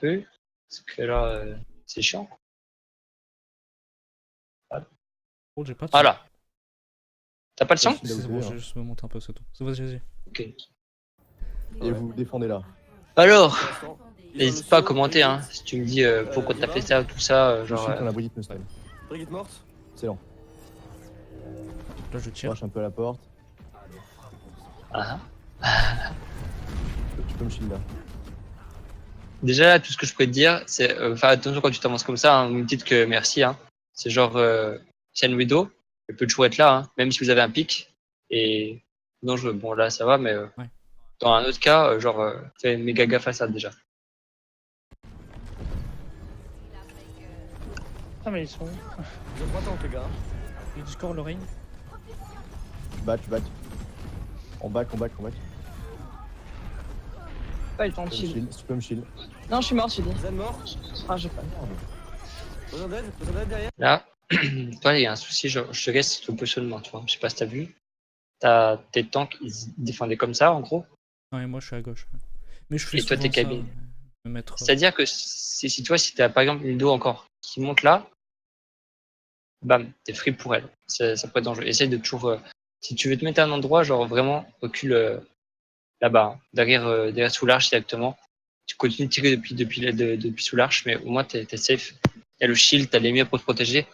peu. Parce que là, c'est chiant. Oh, j'ai pas de son. Voilà. T'as pas le son? C'est bon, j'ai juste me monter un peu, c'est tout. C'est vas-y. Ok. Et vous défendez là. Alors, n'hésite pas à commenter, hein, si tu me dis pourquoi t'as fait ça, tout ça, genre... Genre. On a Brigitte Nostal. Brigitte morte. Excellent. Là, je tire. Rush un peu à la porte. Ah. Tu peux me shield là. Déjà, là, tout ce que je pourrais te dire, c'est... Enfin, attention quand tu t'avances comme ça, hein, vous me dites que merci, hein. C'est genre... Shen Widow, elle peut toujours être là, hein, même si vous avez un pic. Et... dangereux. Bon, là, ça va, mais... Ouais. Dans un autre cas, genre... fais méga gaffe à ça, déjà. Ah, mais ils sont où? Ils ont 3 tanks, les gars. Il y a du score, Lorraine. Tu back. On back. Pas le temps de shield. Tu peux me shield. Non, je suis mort, je suis dit. Zen mort. Ah, j'ai pas. Besoin d'aide derrière. Là, toi, il y a un souci, je te laisse le positionnement, tu vois. Je sais pas si t'as vu. Tes tanks, ils se défendaient comme ça, en gros. Ouais, moi, je suis à gauche. Mais je fais Et toi, souvent t'es ça, cabine. me mettre... C'est-à-dire que si toi, si t'as par exemple une dos encore qui monte là, bam, t'es free pour elle. Ça peut être dangereux. Essaye de toujours. Si tu veux te mettre à un endroit, genre vraiment, recule là-bas, hein, derrière sous l'arche directement. Tu continues de tirer depuis sous l'arche, mais au moins t'es safe. Il y a le shield, t'as les murs pour te protéger.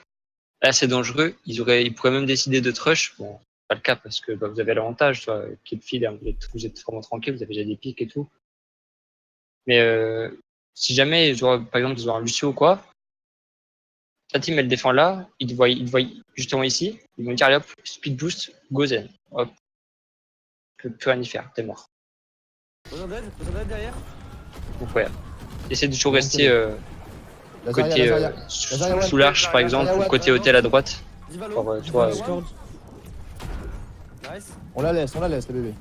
Là, c'est dangereux. Ils pourraient même décider de te rush. Bon, pas le cas parce que vous avez l'avantage, soit Kidfield, hein, vous êtes vraiment tranquille, vous avez déjà des pics et tout. Mais si jamais, genre, par exemple, ils ont un Lucio ou quoi, ta team elle défend là, ils te voient justement ici, ils vont dire allez hop, speed boost, go zen. Hop. Plus rien y faire, t'es mort. Besoin d'aide derrière. Donc ouais. Essaie de toujours rester côté sous l'arche par exemple, ou côté hôtel à droite. Divalo. Tu vois, Discord. Nice. On la laisse, les bébés.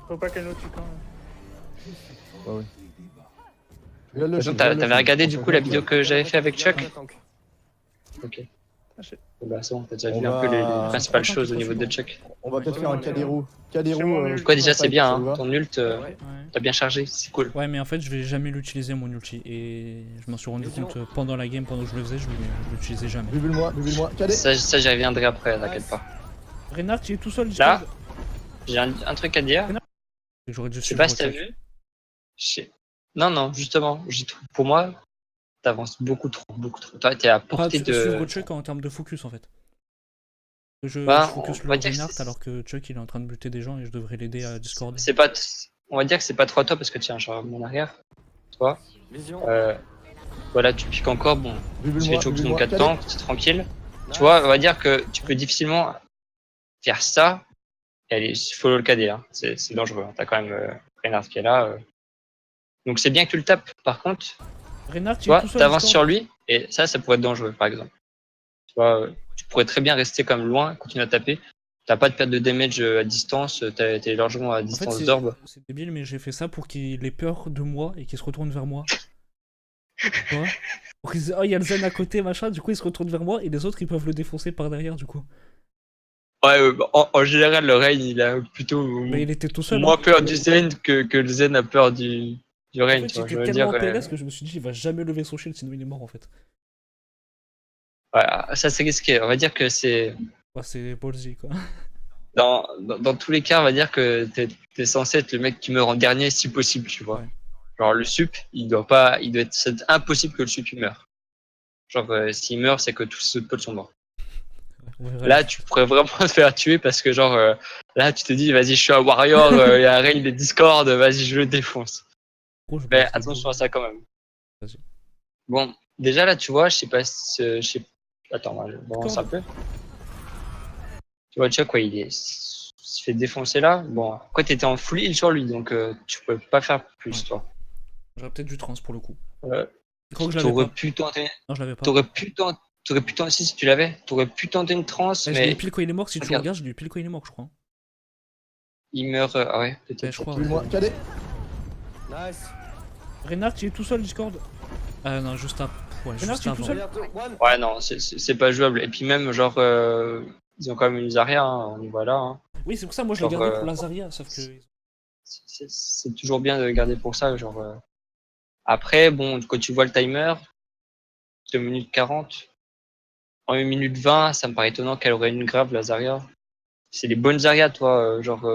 Faut pas qu'elle nous tue quand même. Ouais. de toute façon, t'avais regardé du coup la vidéo que j'avais fait avec Chuck? Ok. Bah c'est bon, t'as déjà vu un peu les principales choses au niveau de Chuck. On va peut-être faire un Kaderu. Quoi déjà c'est bien, hein. Ton ult, Ouais. t'as bien chargé, c'est cool. Ouais, mais en fait, je vais jamais l'utiliser mon ulti. Et je m'en suis rendu compte pendant la game, pendant que je le faisais, je l'utilisais jamais. Bubule-moi. Kade. Ça j'y reviendrai après, t'inquiète pas. Reynard, tu es tout seul, Là, Discord. j'ai un truc à dire. J'aurais dû Je sais suivre pas si t'as vu. Non, justement, pour moi, t'avances beaucoup trop. Toi, t'es à portée de. Suivre Chuck en termes de focus en fait. Je focus le Reinhardt alors que Chuck il est en train de buter des gens et je devrais l'aider à Discord. On va dire que c'est pas trop top parce que tiens, genre mon arrière, toi. Voilà, tu piques encore, bon. Tu fais choke dans 4 temps, c'est tranquille. Tu vois, on va dire que tu peux difficilement faire ça et aller follow le KD. Hein. C'est dangereux. Hein. T'as quand même Reinhardt qui est là. Donc c'est bien que tu le tapes. Par contre, Reinhardt, tu vois, t'avances sur lui et ça pourrait être dangereux par exemple. Tu vois, tu pourrais très bien rester comme loin, continuer à taper. T'as pas de perte de damage à distance, t'es largement à distance d'orbe. C'est débile, mais j'ai fait ça pour qu'il ait peur de moi et qu'il se retourne vers moi. Tu vois? Pour qu'il se dise, oh, il y a le Zen à côté, machin, du coup il se retourne vers moi et les autres ils peuvent le défoncer par derrière, du coup. Ouais, en général, le Rain il a plutôt mais il était tout seul, moins peur du Zen que le Zen a peur du Rain. En fait, j'étais tellement en PLS que je me suis dit, il va jamais lever son shield sinon il est mort en fait. Voilà, ça c'est risqué. On va dire que c'est. Ouais, c'est ballsy quoi. Dans tous les cas, on va dire que t'es censé être le mec qui meurt en dernier si possible, tu vois. Ouais. Genre le sup, c'est impossible que le sup il meure. Genre s'il meurt, c'est que tous ses autres potes sont morts. Là, tu pourrais vraiment te faire tuer parce que genre là, tu te dis, vas-y, je suis un warrior, il y a un raid de Discord, vas-y, je le défonce. Mais attention à ça quand même. Bon, déjà là, tu vois, je sais pas si, attends, on avance un peu. Tu vois, Chuck, ouais, il se fait défoncer là. Bon, quoi, t'étais en full heal sur lui, donc tu peux pas faire plus, toi. J'aurais peut-être du trans pour le coup. T'aurais pu tenter. Non, je l'avais pas. T'aurais pu tenter, si tu l'avais, t'aurais pu tenter une trans, mais. Je l'ai eu pile quand il est mort, si tu regardes, je l'ai eu pile quand il est mort, je crois. Il meurt, ah ouais, peut-être. Ouais, je crois. Bubule-moi, Kade. Nice. Reynard, tu es tout seul, Discord. Ah non, juste un. Ouais, juste tu es tout seul. Ouais, non, c'est pas jouable. Et puis même, genre, ils ont quand même une Zarya, hein, on y voit là. Hein. Oui, c'est pour ça, moi je l'ai gardé pour la Zarya, sauf que. C'est toujours bien de garder pour ça, genre. Après, bon, quand tu vois le timer, 2 minutes 40, en 1 minute 20, ça me paraît étonnant qu'elle aurait une grave, la Zarya. C'est des bonnes Zarya, toi, genre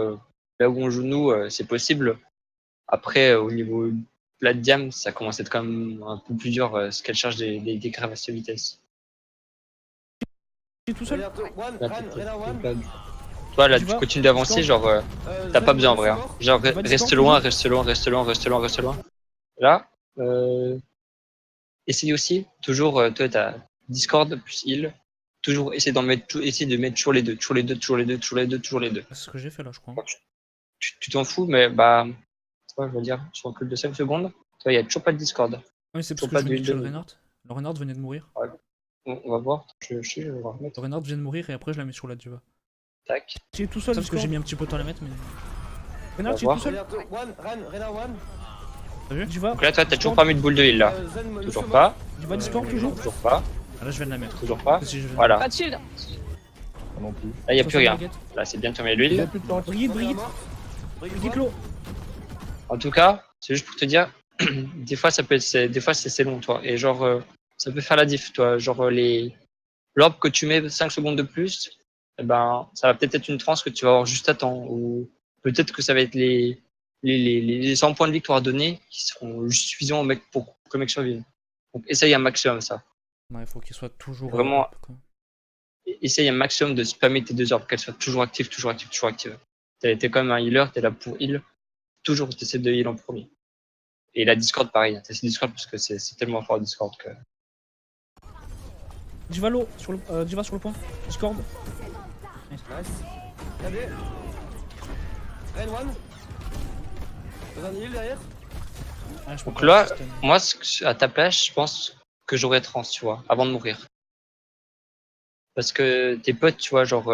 là où on joue nous, c'est possible. Après, au niveau plat de diam, ça commence à être quand même un peu plus dur, ce qu'elle charge des graves à cette vitesse. Tu es tout seul. Regarde, one, Là, Ren, one. Toi, là, Tu tu vas continues d'avancer, genre, t'as pas besoin en vrai. Hein. Genre, Tu vas reste Discord, loin, toujours reste loin, reste loin, reste loin, reste loin. Là, essaye aussi, toujours, toi, t'as Discord plus heal. Toujours essayer essayer de mettre toujours les deux, toujours les deux, toujours les deux, toujours les deux, toujours les deux. C'est ce que j'ai fait là, je crois. Tu t'en fous, mais bah, c'est quoi, je veux dire, sur un recul de 5 secondes, toi, il y a toujours pas de Discord. Ah, mais c'est parce Toujours que pas je venais de de tuer le build. Reinhardt. Le Reinhardt venait de mourir. On va voir, je vais le remettre. Le Reinhardt vient de mourir et après je la mets sur la Diva. Tac. Tu es tout seul parce que Discord. j'ai mis un petit peu de temps à la mettre, mais. Reinhardt, va tu es voir. tout seul. Regarde, one, Ren, one. T'as vu Diva Donc là, toi, t'as toujours pas mis de boule de heal là. Zen, Toujours Lucio pas. Diva Discord toujours. Toujours pas. Ah, là je viens de la mettre. Toujours pas. Si, je viens de Voilà. Pas de shield. Moi non plus. Là, il n'y a plus rien. Baguette. Là, c'est bien tombé Il y a l'huile. plus de temps. Brigitte, mort. Brigitte. Brigitte, Brigitte Lo. En tout cas, c'est juste pour te dire, des fois, des fois, c'est long, toi. Et genre, ça peut faire la diff, toi. Genre, l'orbe que tu mets 5 secondes de plus, eh ben, ça va peut-être être une transe que tu vas avoir juste à temps. Ou peut-être que ça va être les 100 points de victoire donnés qui seront juste suffisants au mec pour que le mec survive. Donc, essaye un maximum ça. Ouais, il faut qu'il soit toujours. Vraiment. up, quoi. Essaye un maximum de spammer tes 2 orbes, qu'elles soient toujours actives, toujours actives, toujours actives. T'es quand même un healer, t'es là pour heal. Toujours, t'essaies de heal en premier. Et la Discord, pareil. T'essaies Discord parce que c'est tellement fort Discord que. Diva Lo, Diva sur le point. Discord. Nice. Regardez. Ren, one. Besoin de heal derrière. Ah, je peux Donc pas là, système. moi, à ta place, je pense que j'aurais trans, tu vois, avant de mourir. Parce que tes potes, tu vois, genre,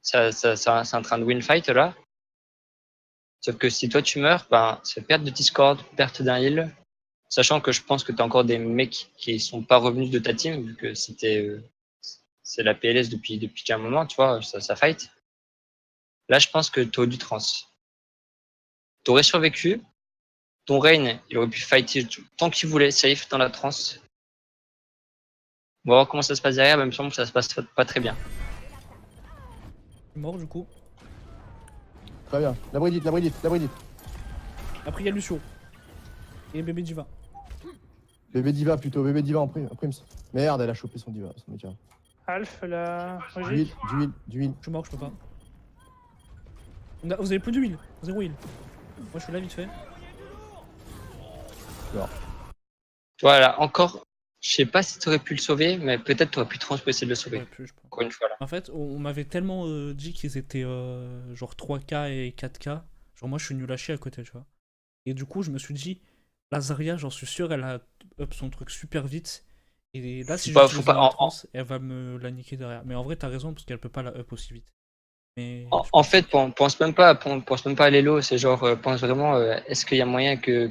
c'est en train de win fight là. Sauf que si toi tu meurs, ben, c'est perte de Discord, perte d'un heal. Sachant que je pense que t'as encore des mecs qui sont pas revenus de ta team, vu que c'est la PLS depuis un moment, tu vois, ça fight. Là, je pense que t'aurais du trans. T'aurais survécu. Ton Rain, il aurait pu fighter tant qu'il voulait, safe dans la trance. On va voir comment ça se passe derrière, même si ça se passe pas très bien. Mort du coup. Très bien. La Brigitte, la Brigitte, la Brigitte. Après il y a Lucio. Et bébé Diva. Bébé Diva plutôt, bébé Diva en prims. Merde, elle a chopé son Diva, son mec. Alph, la Du Brigitte. heal, du heal, du heal. Je suis mort, je peux pas. Vous avez plus d'huile. 0 heal. Moi je suis là vite fait. Tu vois, là, encore, je sais pas si t'aurais pu le sauver, mais peut-être t'aurais pu pour essayer de le sauver. Ouais, plus, je pense. Encore une fois, là. En fait, on m'avait tellement dit qu'ils étaient genre 3K et 4K. Genre moi je suis nul à chier à côté, tu vois. Et du coup je me suis dit, la Zarya, j'en suis sûr, elle a up son truc super vite. Et là si je Faut pas- la trans, elle va me la niquer derrière. Mais en vrai t'as raison parce qu'elle peut pas la up aussi vite. Mais En fait, pense même pas à l'élo, c'est genre, pense vraiment, est-ce qu'il y a moyen que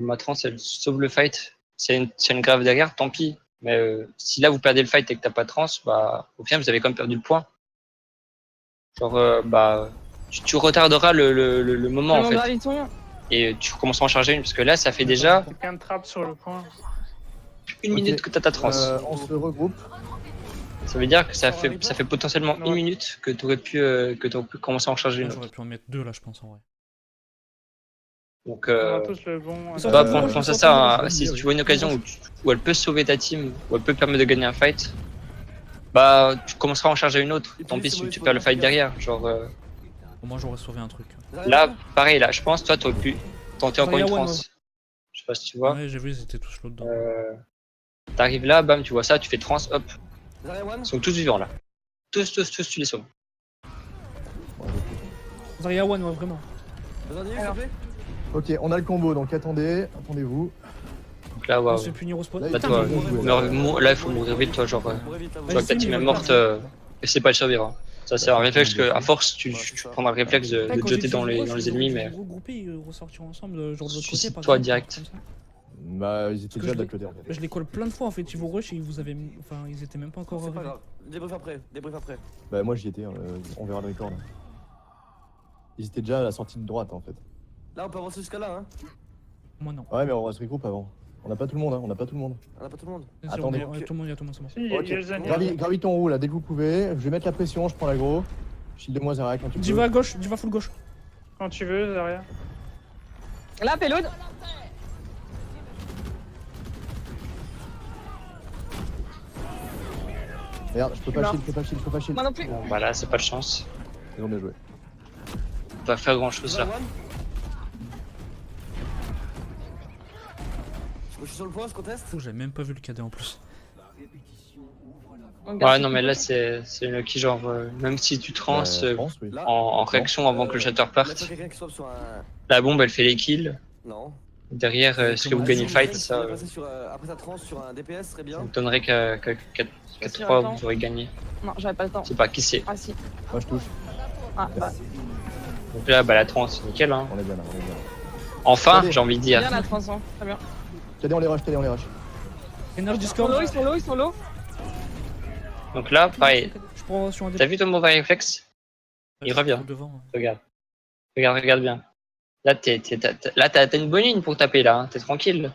ma trans, elle sauve le fight? C'est une grave derrière, tant pis. Mais si là vous perdez le fight et que t'as pas de trans, bah, au final vous avez quand même perdu le point. Genre, bah, tu retarderas le moment en Mon fait. graviton. Et tu commences à en charger une, parce que là ça fait déjà Quelqu'un de trappe sur le point. 1 minute que t'as ta trans. On se regroupe. Ça veut dire que ça fait potentiellement Ouais. 1 minute que t'aurais pu commencer à en charger là, une j'aurais autre. pu en mettre 2 là je pense en vrai. Donc, On a tous le bon. Ils sont bah, tous pense ils à sont ça, tous hein. Si oui. tu vois une occasion où elle peut sauver ta team, où elle peut permettre de gagner un fight, bah tu commenceras à en charger une autre. Et Tant puis, pis c'est si bon, tu il faut perds le fight faire derrière. Genre, Au moins j'aurais sauvé un truc. là, pareil, là, je pense, toi, t'aurais pu tenter encore une Zarya One, trans. Je sais pas si tu vois. Ouais j'ai vu, ils étaient tous là dedans. T'arrives là, bam, tu vois ça, tu fais trans, hop. Zarya one. Ils sont tous vivants là. Tous, tu les sauves. Zarya One, ouais vraiment. Besoin de heal, s'il te plaît. Ok, on a le combo, donc attendez-vous. Donc là, On waouh. se fait punir au spawn. Là, Là, Putain, toi, mais bon joué, là, il faut mourir vite, toi, genre, Mourrez vite, là, vous. je vois que ta team est morte, essaie pas de survivre. Hein. Ça, c'est un réflexe que, à force, tu prendras le réflexe de jeter dans les ennemis, mais Regrouper et ressortir ensemble, genre de l'autre côté Suicide par toi exemple, direct. comme ça. Bah, ils étaient que déjà je de l'ai- l'autre côté en fait. Je les colle plein de fois en fait, ils vous rush et ils étaient même pas encore C'est pas arrivés. grave. Débrief après, débrief après. Bah, moi j'y étais, hein, on verra le record là. Ils étaient déjà à la sortie de droite en fait. Là, on peut avancer jusqu'à là, hein. Moi non. Ouais, mais on se regroupe avant. On n'a pas tout le monde, hein. On n'a pas tout le monde. On a pas tout le monde. Attendez. Ouais, tout le monde, il y a tout le monde, c'est bon. Si, il y a Ok. le Zen. Gravite en haut là, dès que vous pouvez. Je vais mettre la pression, je prends l'aggro. Shield de moi, Zarya quand tu Diva à gauche, Diva full gauche. Quand tu veux, Zarya. Là, Payload. Merde, je peux pas shield, je peux pas shield. Moi non plus. Bon, bah là, c'est pas de chance. Ils ont bien joué. On va pas faire grand chose là. Je suis sur le point, je conteste. Oh, j'avais même pas vu le cadet en plus. Ouais, non, mais là, c'est une qui, genre, même si tu trans Je pense, oui. Là, en réaction avant que le shatter Là, parte, faut quelqu'un qui soit sur un. la bombe elle fait les kills. Non. Derrière, est-ce que vous gagnez le fight, ça Passer sur, après sa trans sur un DPS serait bien. me donnerait qu'à 3 vous aurez gagné. Non, j'avais pas le temps. Je sais pas qui c'est. Ah si. Moi je touche. Ah bah. Donc là, bah la trans, c'est nickel. Hein. On est bien là, on est bien. Enfin, Allez. j'ai envie de dire. Bien la transition. Très bien. Cadé, on les rush, cadé, on les rush. Énergie Ils sont low, Discord. ils sont low, ils sont low. Donc là, pareil. Je prends sur un T'as vu ton mauvais réflexe? Il revient. Devant. Regarde. Regarde bien. Là, t'as une bonne ligne pour taper là. Hein. T'es tranquille.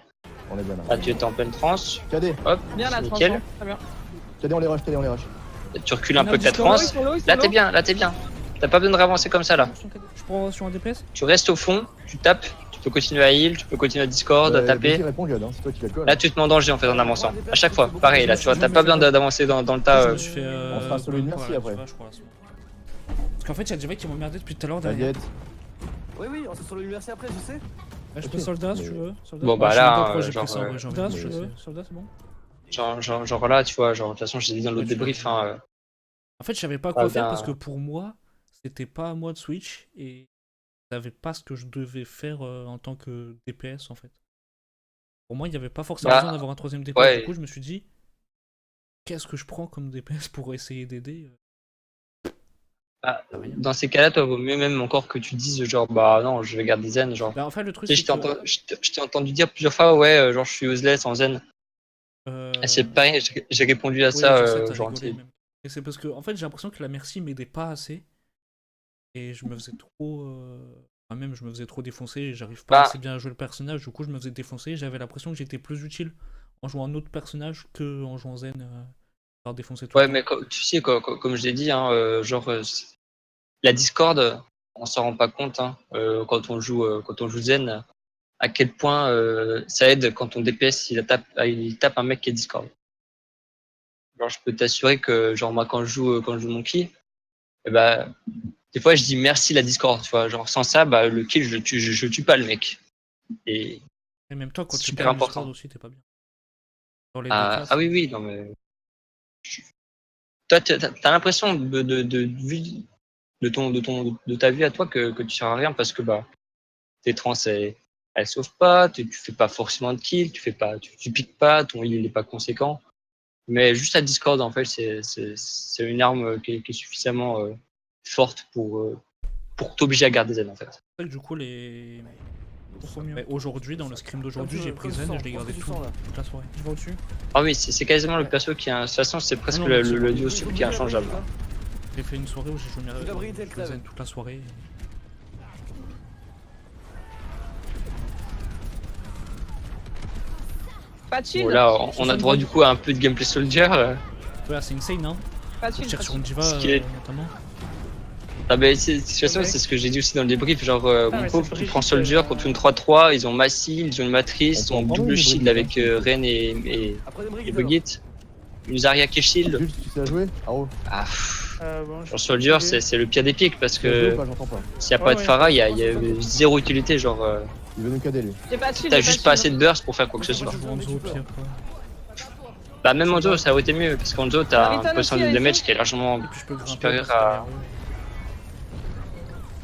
On est bien là. Là, tu étais en pleine trans. Cadé, Hop, Bien la c'est transition. nickel. Très bien. cadé, on les rush, cadé, on les rush. Tu recules un peu Énergie ta Discord. trans. Ils sont low, ils sont Là, low. t'es bien. Là, t'es bien. T'as pas besoin de ravancer comme ça là. Je prends sur un DPS. Tu restes au fond, tu tapes. Tu peux continuer à heal, tu peux continuer à Discord, à taper. Vas-y, réponds, God, hein, c'est toi qui la colle. Là, tu te mets en danger en fait en avançant. À chaque fois, pareil. Là, tu vois, t'as pas besoin d'avancer dans le tas. Je me suis fait. On fera solo une bonne merci par la après. Diva, je crois, là, c'est bon. Parce qu'en fait, il y a Diva qui m'a emmerdé depuis tout à l'heure derrière. Baguette. Oui, oui, on se sur l'université après, je sais. Ouais, je Ok. peux soldat si Mais- tu veux. Soldat. Bon, bah, je sais là, même pas pourquoi j'ai genre, pris ça, en vrai, j'ai envie de mais soldat, si tu c'est- veux. Soldat, c'est bon. Genre là, tu vois, genre de toute façon, j'ai dit dans l'autre Ouais, tu débrief. vois. Hein, En fait, je savais pas Ah, quoi faire ben- parce que pour moi, c'était pas à moi de switch et je savais pas ce que je devais faire en tant que DPS en fait. Pour moi, il n'y avait pas forcément Bah, besoin d'avoir un troisième DPS. ouais. Du coup, je me suis dit, qu'est-ce que je prends comme DPS pour essayer d'aider bah, rien. dans ces cas-là, toi, vaut mieux même encore que tu dises genre bah non, je vais garder zen. Genre, Bah, en fait, le truc, tu sais, c'est que, je t'ai entendu dire plusieurs fois, ouais, genre je suis useless en zen. Et c'est euh, pareil, j'ai répondu à ouais, ça, je sais, t'as genre, rigolé même. Et c'est parce que, en fait, j'ai l'impression que la merci m'aidait pas assez. Et je me faisais trop. Enfin, même, je me faisais trop défoncer. Et j'arrive pas Bah. assez bien à jouer le personnage. Du coup, je me faisais défoncer. J'avais l'impression que j'étais plus utile en jouant un autre personnage que en jouant Zen. Par défoncer tout ouais, le temps. mais tu sais, comme je l'ai dit, hein, genre la Discord, on s'en rend pas compte hein, quand on joue zen, à quel point ça aide quand ton DPS il tape un mec qui est Discord. Genre, je peux t'assurer que genre moi quand je joue Monkey, eh ben, des fois je dis merci la Discord, tu vois, genre sans ça bah le kill je tue pas le mec. Et Et même toi, quand c'est tu super perds important. Discord aussi, t'es pas bien. Dans les deux ah, cas, oui non mais toi t'as l'impression de ta vie à toi que tu sers à rien parce que bah tes trans elles sauvent pas, tu fais pas forcément de kills, tu piques pas, ton heal il est pas conséquent. Mais juste à Discord, en fait, c'est une arme qui est suffisamment forte pour t'obliger à garder Zen, en fait. c'est vrai que du coup, les. Mais aujourd'hui, dans le scrim d'aujourd'hui, j'ai pris Zen et je l'ai gardé toute la soirée. Je vais au-dessus. Ah oui, c'est quasiment le perso qui a. De toute façon, c'est presque Ah non, mais le c'est duo sup qui est inchangeable. J'ai fait une soirée où j'ai joué Gabriel, t'es le crève. Zen toute la soirée. Pas de shield. Bon, là, on a droit du coup à un peu de gameplay soldier. Ouais, c'est insane, hein. Pas de Je shield. tire pas de sur une shield. diva, Ce qui est- notamment. Ah bah, de toute façon, c'est ce que j'ai dit aussi dans le débrief. Genre, mon mais pauvre, c'est tu Brigitte, prends soldier contre une 3-3, ils ont Massy, ils ont une matrice, ils On ont prend double vraiment shield une avec Ren et Après, des briques, Brigitte. Une Zarya qui est shield. Juste, tu sais la jouer Aro, Ah, Bon, genre soldier, c'est le pire des pics parce tu la jouer ou que pas, j'entends pas. s'il n'y a Ouais, pas de ouais. Pharah, il y a zéro utilité. Genre, Il veut nous cader lui. J'ai pas de shield. t'as j'ai juste de pas shield. assez de burst pour faire quoi que ce soit. Je joue Hanzo au pire, quoi. Bah, même Hanzo, ça aurait été mieux parce qu'Hanzo, t'as un Riton pourcentage aussi, de damage Riton. qui est largement. Et puis je peux grimper Supérieur parce que à- derrière eux.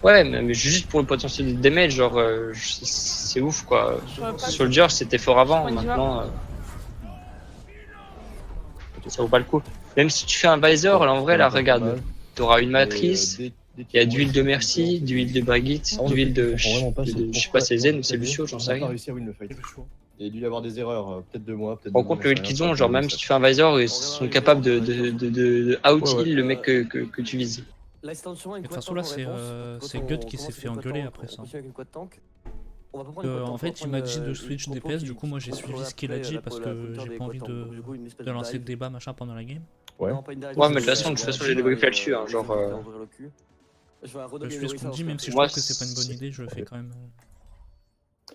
Ouais, mais juste pour le potentiel de damage, genre, c'est ouf quoi. J'aurais pas de- Soldier, c'était fort avant, Ouais, tu vois. maintenant. Ça vaut pas le coup. Même si tu fais un Visor, là en vrai, là, regarde, t'auras une matrice. Il y a du heal de Mercy, du heal de Brigitte, du heal de. Je sais pas, c'est Zen ou c'est Lucio, j'en sais On a pas rien. réussi à win le fight. C'est le choix. Il y a dû y avoir des erreurs, peut-être de moi, peut-être Rends de compte moi, le j'en heal sais qu'ils rien, ont, genre même si tu fais un Visor, ils sont capables de out-heal le mec que tu vises. Là, c'est tension, une De toute quad façon, tank là, en c'est, réponse. c'est Quand Gut on qui s'est commence fait avec une quad engueuler tank, après on ça. continue avec une quad tank. On va pas prendre une En fait, il m'a dit de une switch compo DPS, qui- du coup, moi j'ai qui suivi contrôle ce qu'il a après dit la- parce la que couleur j'ai des pas envie coton. de, Du coup, une espèce de lancer de dive. débat machin pendant la game. Ouais. Non, pas une dive, Ouais, mais de c'est- toute façon, c'est- j'ai débriefé là-dessus, hein, je genre, vais ouvrir le cul. Je vais un redog Je et fais ce Yorisa qu'on me dit, dans même ce si je Moi, trouve que c'est pas une bonne idée, je le fais Ok. quand même.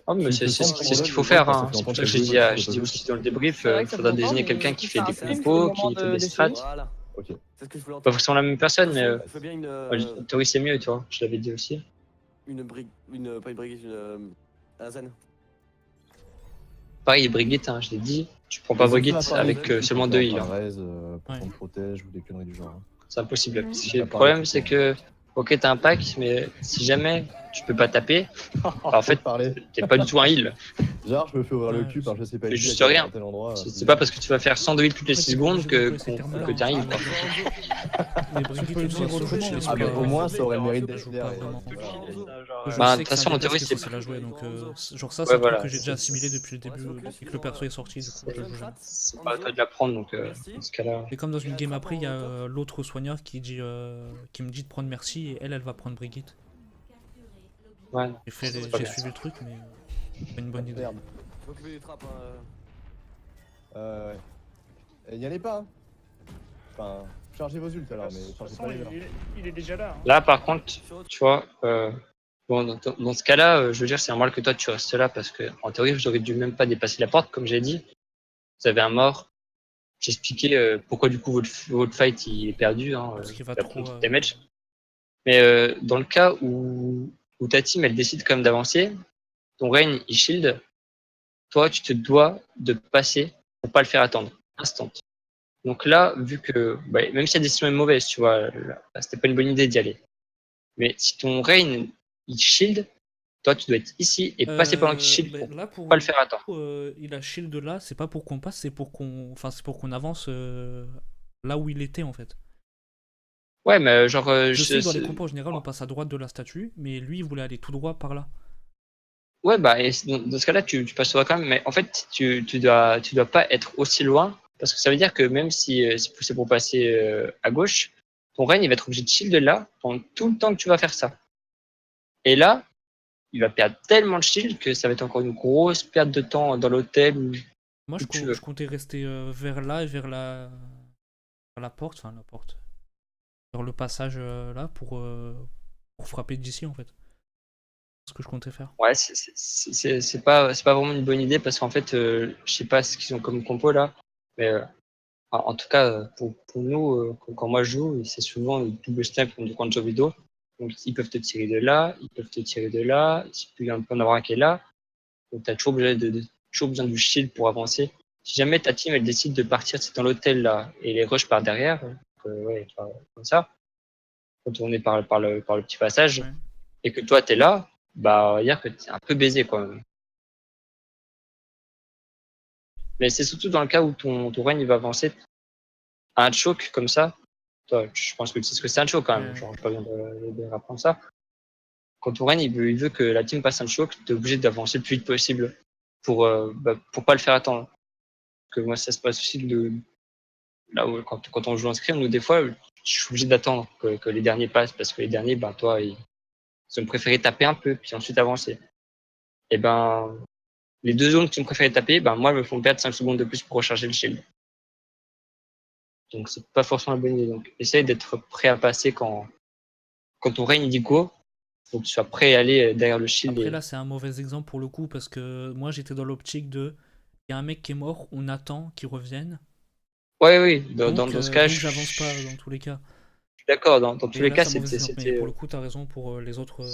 Oh, mais Tu c'est te c'est sens ce c'est ce qu'il pour faut faire, parce que hein. ça fait C'est longtemps pour ça que que j'ai j'ai joué, dit, donc j'ai ça dit peut aussi dans le débrief, C'est vrai il que ça faudra fait longtemps, désigner mais quelqu'un qui fait ça des fait le compos, moment qui fait des d'essayer. strats. Voilà, Ok. c'est ce que je voulais Pas entendre. forcément la même personne, mais Je fais bien en théorie c'est mieux, tu vois. Je l'avais dit aussi. une brigue, pas une brigue, un zen. Pareil, Brigitte, hein, je l'ai dit. Tu prends pas N'hésite Brigitte à parler avec tout de suite seulement quand 2 t'es heals. en Hein. raise, pour Ouais. qu'on te protège ou des conneries du genre. Hein. C'est impossible. Mhm. Parce que On le a parlé problème, tout c'est le temps. que, ok, t'as un pack, mais si jamais tu peux pas taper, bah, en fait, parler. t'es pas du tout un heal. Genre, je me fais ouvrir le Ouais, cul par je sais pas fais qui, juste à rien. tel endroit. C'est pas parce que tu vas faire 100 de heal toutes les Après, 6 t'es pas secondes obligé que d'employer ces termes-là, t'es un heal. Quoi. Mais Brigitte, peux le de toute dire façon, autrement, je sais Ah, mais pas. au moins, ça aurait le mérite Je d'être joue clair. pas vraiment. Voilà. Je Bah, de sais toute que façon, c'est un en théorie, DPS qui est c'est- facile à jouer, donc genre ça, Ouais, c'est un truc voilà, que j'ai déjà c'est- assimilé depuis le début, depuis que le perso est sorti, du coup je joue jamais. C'est pas à toi de la prendre, donc dans ce cas-là. Et comme dans une game après, il y a l'autre soigneur qui me dit de prendre Merci et elle va prendre Brigitte. Ouais. J'ai pas bien. suivi le truc, mais c'est pas une bonne idée. Merde. Je vais m'occuper des trappes. Ouais. Et n'y allez pas. Hein. Enfin, chargez vos ults De alors, toute mais chargez façon, pas les leurs. il est déjà là. Hein. Là, par contre, tu vois, bon, dans ce cas-là, je veux dire, c'est normal que toi tu restes là parce que, en théorie, j'aurais dû même pas dépasser la porte, comme j'ai dit. Vous avez un mort. J'ai expliqué pourquoi, du coup, votre fight il est perdu. Hein, Parce qu'il va il va trop, prendre tout le damage. Mais dans le cas où ta team elle décide quand même d'avancer, ton Rain il shield, toi tu te dois de passer pour pas le faire attendre. Instant. Donc là, vu que, bah, même si la décision est mauvaise, tu vois, là, c'était pas une bonne idée d'y aller. Mais si ton Rain il shield, toi tu dois être ici et passer pendant qu'il shield pour Là, pour pas le faire attendre. il a shield là, c'est pas pour qu'on passe, c'est pour qu'on avance là où il était en fait. Ouais, mais genre, Je sais que dans les compos en général, on passe à droite de la statue, mais lui, il voulait aller tout droit par là. ouais, bah, et dans ce cas-là, tu passes droit quand même, mais en fait, tu dois pas être aussi loin, parce que ça veut dire que même si c'est poussé pour passer à gauche, ton Rain, il va être obligé de shield là pendant tout le temps que tu vas faire ça. Et là, il va perdre tellement de shield que ça va être encore une grosse perte de temps dans l'hôtel. Moi, Où tu veux. je comptais rester vers là et vers la porte, enfin la porte, vers le passage là pour frapper d'ici en fait. C'est ce que je comptais faire. Ouais, c'est pas vraiment une bonne idée parce qu'en fait, je sais pas ce qu'ils ont comme compo là, mais en tout cas, pour nous, quand moi je joue, c'est souvent le double snipe comme dans le jeu vidéo. Donc ils peuvent te tirer de là, ils peuvent te tirer de là, il peut y en avoir un qui est là. Donc tu as toujours toujours besoin du shield pour avancer. Si jamais ta team elle décide de partir, c'est dans l'hôtel là, et les rushs par derrière, ouais, tu vois, comme ça, contourner par le petit passage, Ouais. et que toi t'es là, bah on va dire que t'es un peu baisé quoi. Mais c'est surtout dans le cas où ton Rain il va avancer à un choke comme ça. Toi, je pense que tu sais ce que c'est un choke quand même. Ouais. Genre, j'ai pas besoin de rapprendre ça. Quand ton Rain il veut que la team passe un choke, t'es obligé d'avancer le plus vite possible pour pas le faire attendre. Parce que moi, ça se passe aussi là où quand on joue en scrim, nous des fois, je suis obligé d'attendre que les derniers passent parce que les derniers, ben toi, ils ont préféré taper un peu puis ensuite avancer. Et ben les deux zones qui ont préféré taper, ben moi, me font perdre 5 secondes de plus pour recharger le shield. Donc c'est pas forcément la bonne idée. Donc essaye d'être prêt à passer quand ton Rain il dit go, faut que tu sois prêt à aller derrière le shield. Après là, c'est un mauvais exemple pour le coup parce que moi j'étais dans l'optique de il y a un mec qui est mort, on attend qu'il revienne. Ouais, oui, dans Donc, ce cas, donc j'avance pas dans tous les cas. suis d'accord. Dans tous Et les là, cas, c'est un mauvais exemple, mais c'était pour le coup, t'as raison pour les autres.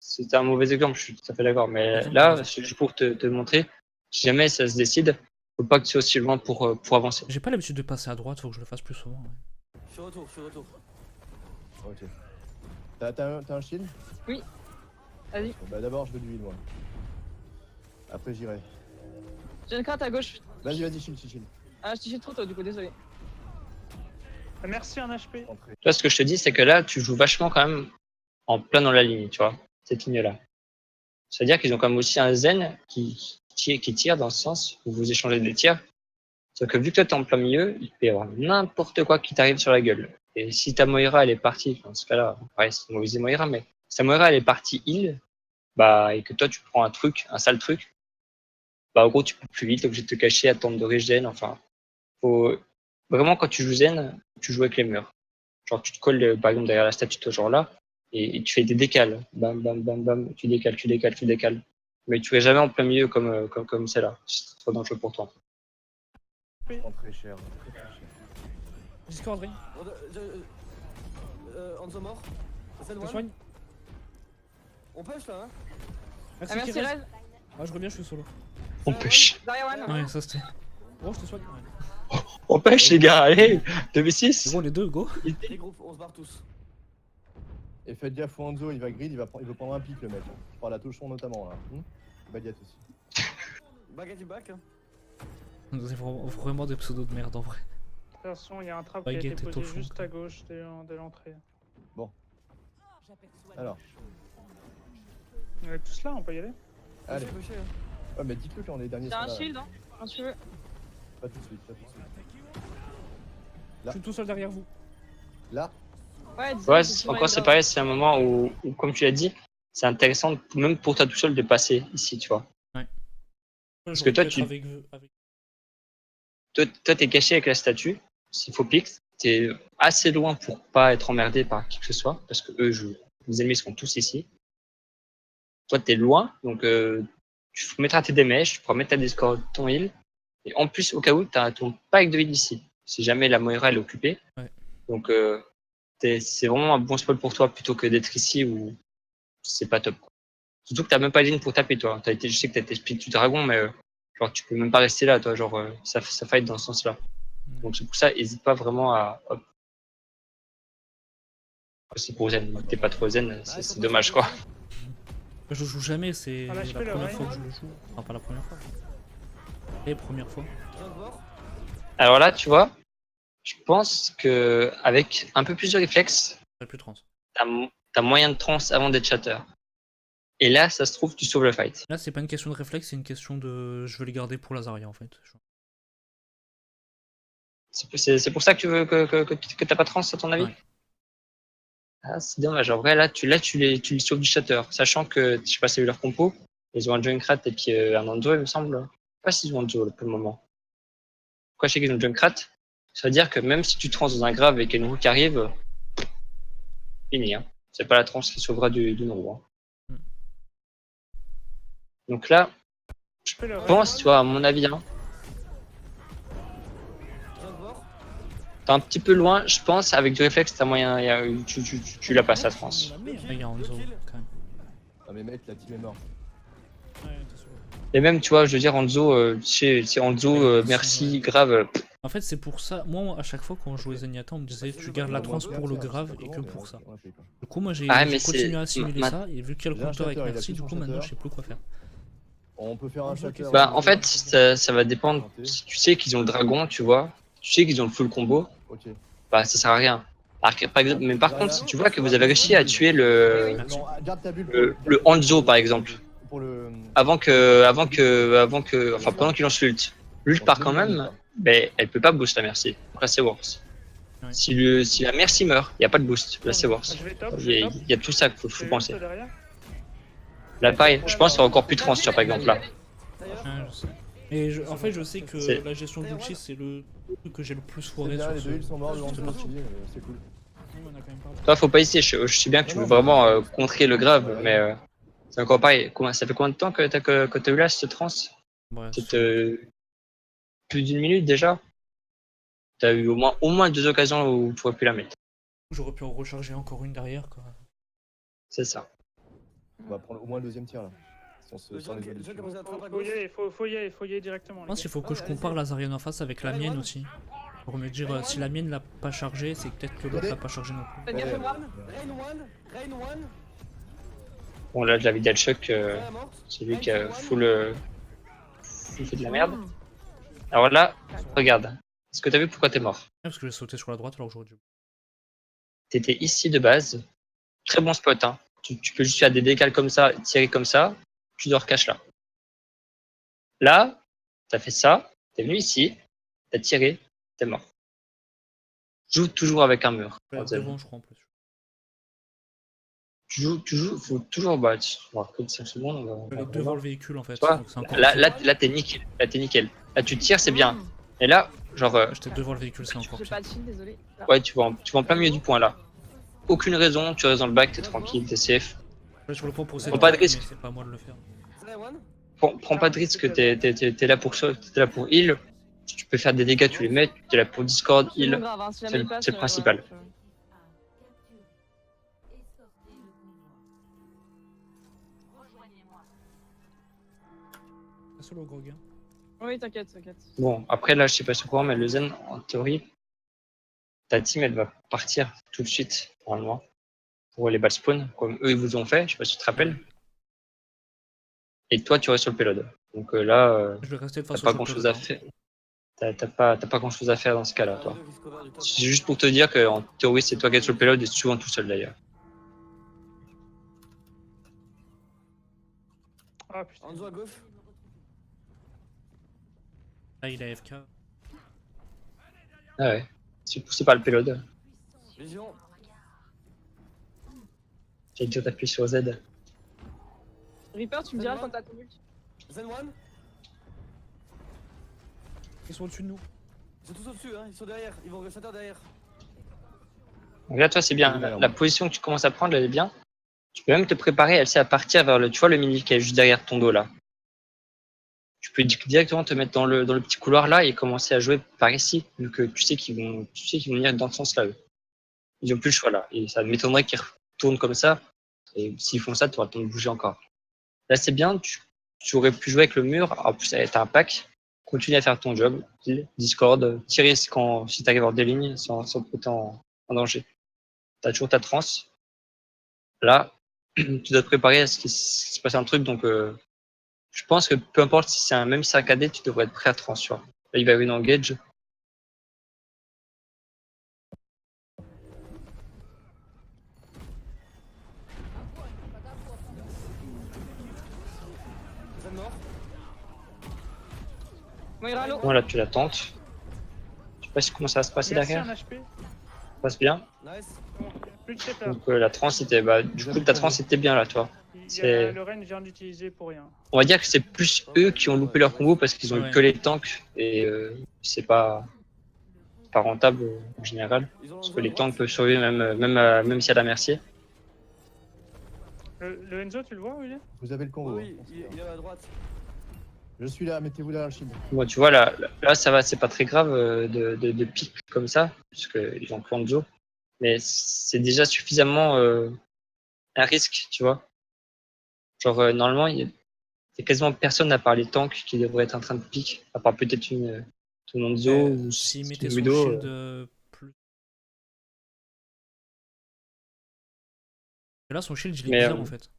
c'était un mauvais exemple, je suis tout à fait d'accord. Mais Raison, là, raison. c'est juste pour te montrer, si jamais ça se décide, faut pas que tu sois aussi loin pour avancer. J'ai pas l'habitude de passer à droite, faut que je le fasse plus souvent. Ouais. Je suis retour. Ok. T'as un shield? Oui. Vas-y. Bon, bah d'abord je veux de l'huile moi. Après j'irai. J'ai une crainte à gauche. Vas-y, shield. Ah, je t'ai trop tôt, du coup, désolé. Merci un HP. Entrez. Tu vois, ce que je te dis, c'est que là, tu joues vachement quand même en plein dans la ligne, tu vois, cette ligne-là. C'est-à-dire qu'ils ont quand même aussi un zen qui tire dans ce sens où vous échangez des tirs. Sauf que vu que toi t'es en plein milieu, il peut y avoir n'importe quoi qui t'arrive sur la gueule. Et si ta Moira elle est partie, dans ce cas-là, pareil, c'est une mauvaise Moira, mais si ta Moira elle est partie heal, bah, et que toi tu prends un sale truc, bah, en gros, tu peux plus vite, t'es obligé de te cacher, attendre de régène, enfin, faut, vraiment, quand tu joues zen, tu joues avec les murs. Genre, tu te colles, par exemple, derrière la statue, toi, genre là, et tu fais des décales. Bam, bam, bam, bam, tu décales, tu décales, tu décales. Mais tu es jamais en plein milieu comme celle-là. C'est trop dangereux pour toi. Prends très cher. Très, très cher. Discord, Ring. Hanzo mort. Je te soigne. On push là, hein. Ah, Merci, merci, Kirez. Rez. Ah, je reviens, je suis solo. On pêche. Zarya One. Ouais, ça c'était. Oh, je te soigne. Ouais. On pêche, les gars, allez, 2v6. Bon, les deux, go. Les groupes, on se barre tous. Et faites gaffe au Hanzo, il va grid, il veut prendre un pic le mec. Je parle à Tochon notamment là. Baguette aussi. Baguette du back. Hein. C'est vraiment des pseudos de merde en vrai. De toute façon, il y a un trap qui a été Baguette et posé Tofu, juste quoi. à gauche dès l'entrée. Alors, On est tous là, on peut y aller. allez. Pusher, hein. Ouais, mais dites-le quand les derniers T'as un sont là. shield, hein, quand tu veux. Pas tout de suite, pas tout de suite. Je suis tout seul derrière vous. Là, Ouais, Ouais, encore c'est pareil, c'est un moment où, comme tu l'as dit, c'est intéressant, même pour toi tout seul, de passer ici, tu vois. Parce que toi, tu- Toi, t'es caché avec la statue, s'il faut pique, t'es assez loin pour pas être emmerdé par qui que ce soit, parce que les ennemis seront tous ici. Toi, t'es loin, donc tu mettras tes damages, tu pourras mettre ta Discord, ton heal, et en plus, au cas où, t'as ton pack de heal ici, si jamais la Moira elle est occupée. Ouais. Donc, c'est vraiment un bon spot pour toi, plutôt que d'être ici où c'est pas top. Surtout que t'as même pas de ligne pour taper, toi. Je sais que t'as tes split du dragon, mais genre, tu peux même pas rester là, toi. Genre, ça fight dans ce sens-là. Donc, c'est pour ça, hésite pas vraiment à. Hop. C'est pour zen. T'es pas trop zen, c'est dommage, quoi. Je joue jamais, c'est Ah, la lâche-le, le première Ring. fois que je le joue. Enfin, pas la première fois. Les premières fois. Je viens de voir. Alors là, tu vois, je pense que avec un peu plus de réflexe, J'ai plus 30. t'as moyen de trans avant d'être shatter. Et là, ça se trouve, tu sauves le fight. Là, c'est pas une question de réflexe, c'est une question de. Je veux les garder pour Lazaria en fait. C'est pour ça que tu veux que t'as pas trans, à ton avis? Ouais. Ah, c'est dommage. En vrai, là, tu les sauves du shatter. Sachant que, je sais pas si t'as vu leur compo, ils ont un Junkrat et puis un Hanzo, il me semble. Je sais pas s'ils ont Hanzo pour le moment. Pourquoi je sais qu'ils ont Junkrat? Ça veut dire que même si tu trans dans un grave et qu'il y a une roue qui arrive, fini. Hein. C'est pas la trans qui sauvera du roue. Hein. Mm. Donc là, Je fais le Ring. pense, tu vois, à mon avis, hein, Je viens de voir. t'es un petit peu loin, je pense, avec du réflexe, t'as moyen, tu la passes la trans. Il y a Hanzo quand même. ah mais mec, la team est morte. Ouais, t'es sûr. Et même, tu vois, je veux dire, Hanzo, c'est Hanzo, merci, grave. En fait, c'est pour ça. Moi, à chaque fois, quand je jouais Zenyatta, on me disait tu gardes la trans pour le grave et que pour ça. Du coup, moi, j'ai Ah, mais continué c'est- à assimiler ma- ça et vu qu'il y a le J'ai un compteur avec shatter, il a Merci, plus du son coup, maintenant, shatter. je sais plus quoi faire. On peut faire un shatter. Bah, en fait, ça va dépendre. Si tu sais qu'ils ont le dragon, tu vois, tu sais qu'ils ont le full combo, Ok. bah, ça sert à rien. Par exemple, mais par contre, si tu vois que vous avez réussi à tuer le Non, garde ta bulle pour le Hanzo, par exemple, pour le. avant que, enfin, pendant qu'il lance l'ult. L'ult part quand même, mais elle peut pas boost la merci. Là, c'est worse. Ouais. Si la merci meurt, il y a pas de boost. Là, c'est worse. Je vais top, Il je vais y, a, top. il y a tout ça qu'il faut Je vais penser. juste derrière. Là, pareil, je pense qu'il y aura encore plus trans sur, par exemple, là. D'ailleurs. Ouais, je sais. Et en fait, je sais que C'est- la gestion d'ulti, c'est le truc que j'ai le plus C'est foiré bien, sur les ce. deux ils sont morts, le sur ce Hanzo perso. aussi, c'est cool. Oui, on a quand même parlé. Toi, faut pas hésiter. Je sais bien que tu veux vraiment contrer le grave, mais c'est encore pareil. Ça fait combien de temps que t'as eu là cette trans? Ouais, Peut-être c'est- plus d'une minute déjà? T'as eu au moins 2 occasions où tu aurais pu la mettre. J'aurais pu en recharger encore une derrière, quoi. C'est ça. On va prendre au moins le deuxième tir là. Sans les Le junk habitudes. est posé à trappe à Faut gauche. y aller, faut y aller, faut y aller directement. Je pense qu'il faut que je compare la Zarya en face avec la mienne aussi. Pour me dire si la mienne l'a pas chargé, c'est peut-être que l'autre l'a pas chargé non plus. Faites gaffe au grave. Rain one. Bon, là, de la vidéo choc, Zarya morte. c'est lui qui a full fait de la merde. Alors là, regarde. Est-ce que t'as vu pourquoi t'es mort? Parce que j'ai sauté sur la droite alors que j'aurais dû. T'étais ici de base. Très bon spot, hein. Tu peux juste faire des décales comme ça, tirer comme ça. Tu te recaches là. Là, t'as fait ça. T'es venu ici. T'as tiré. T'es mort. Joue toujours avec un mur. Devant, je crois en plus. faut toujours battre. On va que 5 secondes. Je vais devant le véhicule en fait. Tu vois, donc c'est encore là, t'es nickel. Là, t'es nickel. Là, tu tires, c'est bien. Et là, genre, J'étais devant le véhicule, c'est encore J'ai pire. pas de shield, désolé. Là. ouais, tu vas en plein milieu du point là. Aucune raison, tu restes dans le bac, t'es tranquille, t'es safe. Je vais sur le pont pour Prends pas de mais risque. c'est pas à moi de le faire. Zay one. Prends pas de risque, t'es là pour ça, t'es là pour heal. Si tu peux faire des dégâts, tu les mets. T'es là pour Discord, C'est pas heal. grave, hein, si c'est jamais le- il passe, c'est le principal. ouais, Pas solo Grog. Hein. Oui, t'inquiète. Bon, après là, je sais pas sur quoi, mais le Zen, en théorie, ta team, elle va partir tout de suite, normalement, pour les balles spawn, comme eux, ils vous ont fait, je sais pas si tu te rappelles. Et toi, tu restes sur le payload. Donc là, Je vais rester de t'as façon pas grand chose à faire. T'as pas grand chose à faire dans ce cas-là, toi. C'est juste pour te dire qu'en théorie, c'est toi qui es sur le payload et souvent tout seul d'ailleurs. Ah putain. Hanzo à gauche. Là il a FK. Ah ouais. C'est poussé par le payload. Vision. J'ai dû t'appuyer sur Z. Reaper, tu me diras quand t'as ton ult. Zen one. Ils sont au-dessus de nous. Ils sont tous au-dessus, hein. Ils sont derrière. Ils vont center derrière. Donc là, toi, c'est bien. La position que tu commences à prendre, elle est bien. Tu peux même te préparer, elle sait, à partir vers le, tu vois, le mini qui est juste derrière ton dos là. Tu peux directement te mettre dans le petit couloir là et commencer à jouer par ici, vu que tu sais qu'ils vont venir dans ce sens-là. Eux. Ils ont plus le choix là. Et ça m'étonnerait qu'ils retournent comme ça. Et s'ils font ça, tu auras le temps de bouger encore. Là, c'est bien. Tu aurais pu jouer avec le mur. En plus, t'as un pack. Continue à faire ton job. Discord, tirer si tu arrives hors des lignes sans te mettre en danger. Tu as toujours ta transe. Là, tu dois te préparer à ce qu'il se passe un truc. Donc, je pense que peu importe si c'est même si c'est un cadet, tu devrais être prêt à trans. Là, il va y avoir une engage. Zen mort. Moira, l'eau. Bon, là, tu la tentes. Je sais pas comment ça va se passer Merci, derrière. un HP. Ça passe bien. Nice. Plus de chef là. Donc, la trans était, du coup, ta trans était bien là, toi. Il y c'est- a le Ren, je viens d'utiliser pour rien. On va dire que c'est plus eux qui ont loupé leur combo parce qu'ils ont eu Ouais. que les tanks et c'est pas rentable en général. Ils ont Parce Hanzo que à les droite. tanks peuvent survivre même s'il y a la Mercier. Le Enzo, tu le vois où il est? Vous avez le combo. Oui, hein. il est à droite. Je suis là, mettez-vous derrière le shield. Bon, tu vois, là ça va, c'est pas très grave de pique comme ça, parce qu'ils ont Kwanzo. Mais c'est déjà suffisamment un risque, tu vois. Genre, normalement, il y a quasiment personne à part les tanks qui devrait être en train de pique, à part peut-être ton Hanzo ou S'il mettait une son Widow, shield plus. Et là son shield il est Mais, bizarre en fait.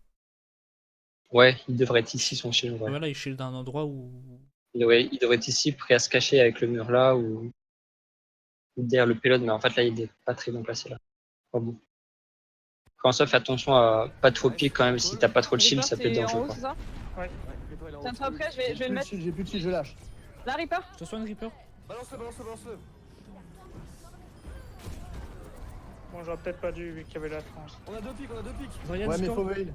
ouais, il devrait être ici, son shield. Ouais. Voilà, il shield à un endroit où. Il devrait être ici, prêt à se cacher avec le mur là, ou derrière le payload, mais en fait, là, il est pas très bien placé, là. Pas bon. Quand ça, fais attention à pas trop pique quand même, si t'as pas trop de shield, Reaper, ça peut être t'es en dangereux, haut, quoi. c'est ça? Ouais, Reaper, il est en haut. Tiens-toi prêt, je vais le Plus de mettre. shield, j'ai plus de shield, je lâche. Là, Reaper. Je te soigne Reaper. Balance-le. Bon, j'aurais peut-être pas dû vu qu'il y avait la France. On a deux pics. Zarya, Ouais, mais Discord. faut heal.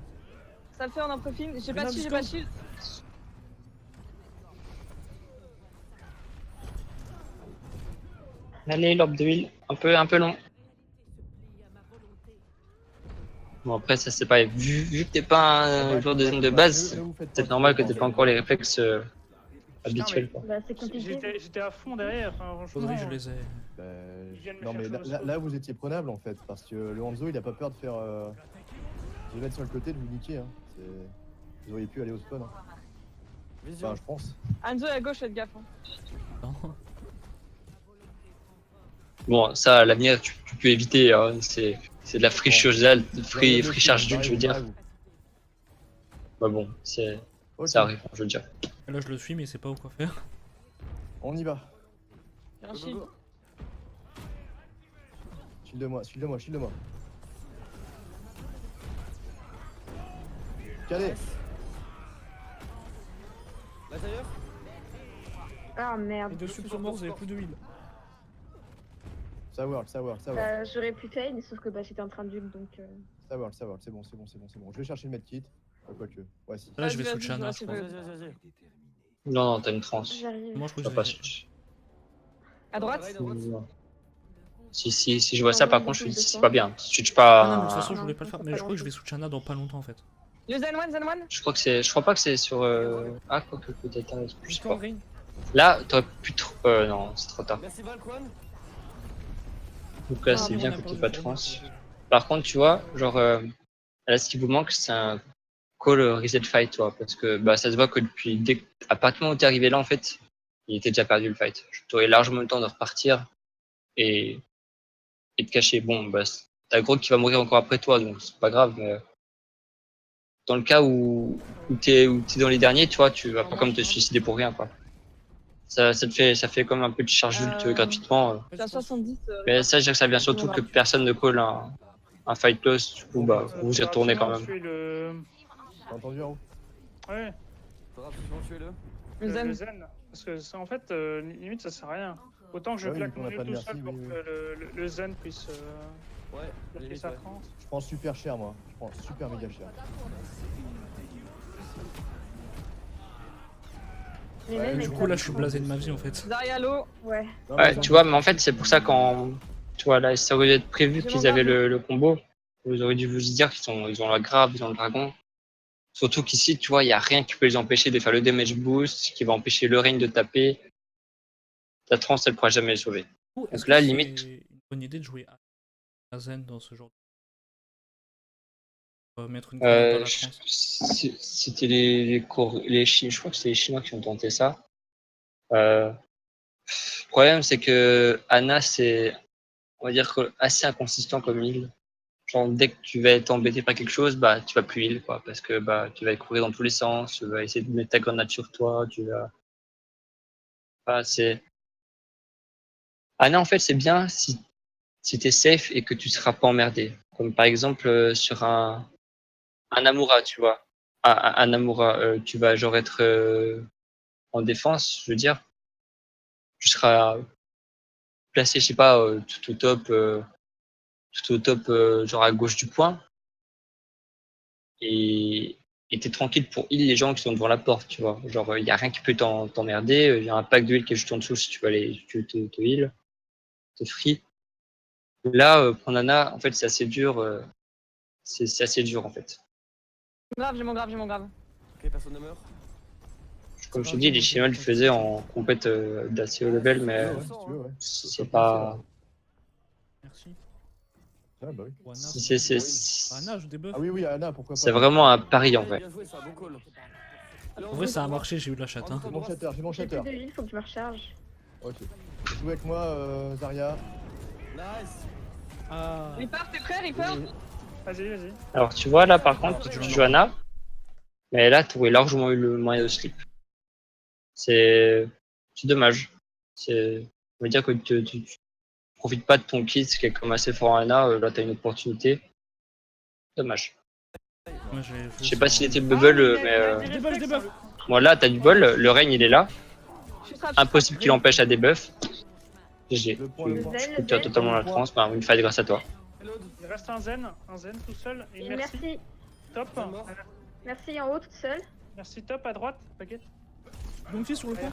Ça le fait, on en profite. J'ai Mais pas non, de shield, j'ai Discord. pas de shield. Allez, l'orbe de huile, un peu long. Bon, après, ça c'est pas. Vu que t'es pas un joueur de zone de base, c'est normal que t'aies pas encore les réflexes habituels, quoi. Bah, c'est compliqué. J'étais à fond derrière, enfin, franchement. Faudrait que je les ai. viens de me Non, faire mais chaud au là, sol. là, vous étiez prenable en fait, parce que le Hanzo il a pas peur de faire. De mettre sur le côté, de vous niquer. Hein. Vous auriez pu aller au spawn. Hein. Vision. Enfin, je pense. Anzo est à gauche, faites gaffe. Hein. Non. Bon, ça, à l'avenir, tu peux éviter. Hein. C'est de la free charge, free charge d'huile, je veux dire. Bah bon, Ok, ça arrive, je veux dire. Et là je le suis mais il sait pas où quoi faire. on y va. J'ai un shield. Shield-moi. Calé. L'intérieur. Ah merde. Et dessus sont morts, vous avez plus de heal. Ça work. J'aurais pu fail, sauf que bah, j'étais en train d'huile donc Ça va, c'est bon, c'est bon, c'est bon, c'est bon. Je vais chercher le medkit. Quoique. Ouais, si. Là, je vais Vas-y, switcher Anna, vas-y, je crois. vas-y. Non, non, t'as une trans. J'arrive. Moi, je crois Tu que vas je pas vais. switch. À droite. Non. Si je vois ça, par contre, je me dis c'est Ah, pas bien. Si tu switches Ah non, mais de toute pas. façon, je Non, voulais pas le faire. pas Mais je crois que je grand-chose. vais switcher Anna dans pas longtemps en fait. Le Zen One. Je crois pas que c'est sur. Ah, quoi que peut-être. Je sais pas. Rain. Là, t'aurais pu trop. Non, c'est trop tard. Merci Valquan. Donc là, Ah, c'est mais bien on a que t'aies perdu pas de le trans. tournoi. Par contre, tu vois, genre, là, ce qui vous manque, c'est un call reset fight, toi. Parce que bah, ça se voit que depuis. À partir du moment où t'es arrivé là, en fait, il était déjà perdu le fight. T'aurais largement le temps de repartir et te cacher. Bon, bah, t'as gros qui va mourir encore après toi, donc c'est pas grave. Mais dans le cas où t'es dans les derniers, tu vois, tu vas pas comme te suicider pour rien, quoi. Ça fait comme un peu de charge ult gratuitement. T'as 70. Mais ça, je dirais que ça vient surtout que personne ne call un fight close. Du coup, bah, vous y retournez quand même. Tuer le... T'as entendu en haut? Ouais, Faudra absolument tuer le. Le le Zen. Zen. Parce que ça, en fait, limite, ça sert à rien. Autant que je Ouais, claque vu qu'on mon a jeu pas de tout merci, seul pour oui, oui. que le Zen puisse Ouais, plaquer limite, sa ouais. France. Je prends super cher, moi. Je prends super méga cher. Les Ouais, nains, du Du ils coup, là, tapent je suis trop. blasé de ma vie en fait. Zarya low. Ouais. Non, Ouais, mais tu vois, mais en fait, c'est pour ça quand. Tu vois, là, ça aurait dû être prévu J'ai qu'ils mon avaient garde. le combo. Vous auriez dû vous dire ils ont la grave, ils ont le dragon. Surtout qu'ici, tu vois, il n'y a rien qui peut les empêcher de faire le damage boost, qui va empêcher le rain de taper. Ta trans, elle ne pourra jamais les sauver. Est-ce Donc là, que limite. c'est une bonne idée de jouer à Zen dans ce genre de... mettre une grenade dans la trance. C'était les Chinois, je crois que c'est les Chinois qui ont tenté ça. Le problème, c'est que Anna, c'est, on va dire, assez inconsistant comme heal. Genre, dès que tu vas être embêté par quelque chose, bah, tu vas plus heal, quoi, parce que bah, tu vas courir dans tous les sens, tu vas essayer de mettre ta grenade sur toi, tu vas. Enfin, c'est. Anna, en fait, c'est bien si t'es safe et que tu seras pas emmerdé. Comme par exemple sur un Amura, tu vois. Un Amura, tu vas genre être en défense, je veux dire. Tu seras placé, je sais pas, tout au top, genre à gauche du point. Et t'es tranquille pour heal les gens qui sont devant la porte, tu vois. Genre, il y a rien qui peut t'emmerder. Il y a un pack de heal qui est juste en dessous si tu veux aller te heal, te free. Là, pour Nana, en fait, c'est assez dur. C'est assez dur, en fait. Grave, j'ai mon grave. Ok, personne ne meurt. Comme je te dis, les Chinois le faisaient en compète d'assez haut level, mais ouais, si tu veux, ouais. c'est pas. Merci. Ah, bah oui. Ou Anna, Anna, je débuff. Ah oui, oui, Anna, pourquoi pas. C'est vraiment un pari en Ouais, vrai. bien joué, ça, bon call. Allez, En vrai, ça a marché, j'ai eu de la chatte. Hein. J'ai mon shatter, j'ai mon J'ai shatter. plus de heal, faut que je me recharge. Ok. Joue avec moi, Zarya. Nice. Ah. Reaper, t'es prêt, Reaper? Vas-y. Alors, tu vois, là, par contre, tu tu joues Anna, mais là, tu aurais largement eu le moyen de slip. C'est dommage. On veut dire que tu profites pas de ton kit, qui est comme assez fort en Anna. Là, tu as une opportunité. Dommage. Moi, Je sais pas s'il était bubble, mais Je débuff. bon, là, t'as du bol. Le règne, il est là. Je suis trap. Impossible qu'il empêche à debuff. GG. Le point, le point. Tu as totalement la trans, bah, une fight grâce à toi. Reload. Il reste un Zen tout seul. Et Et merci. merci. Top. Zen mort. Merci en haut toute seule. Merci top à droite, paquet. Donc, sur le pont.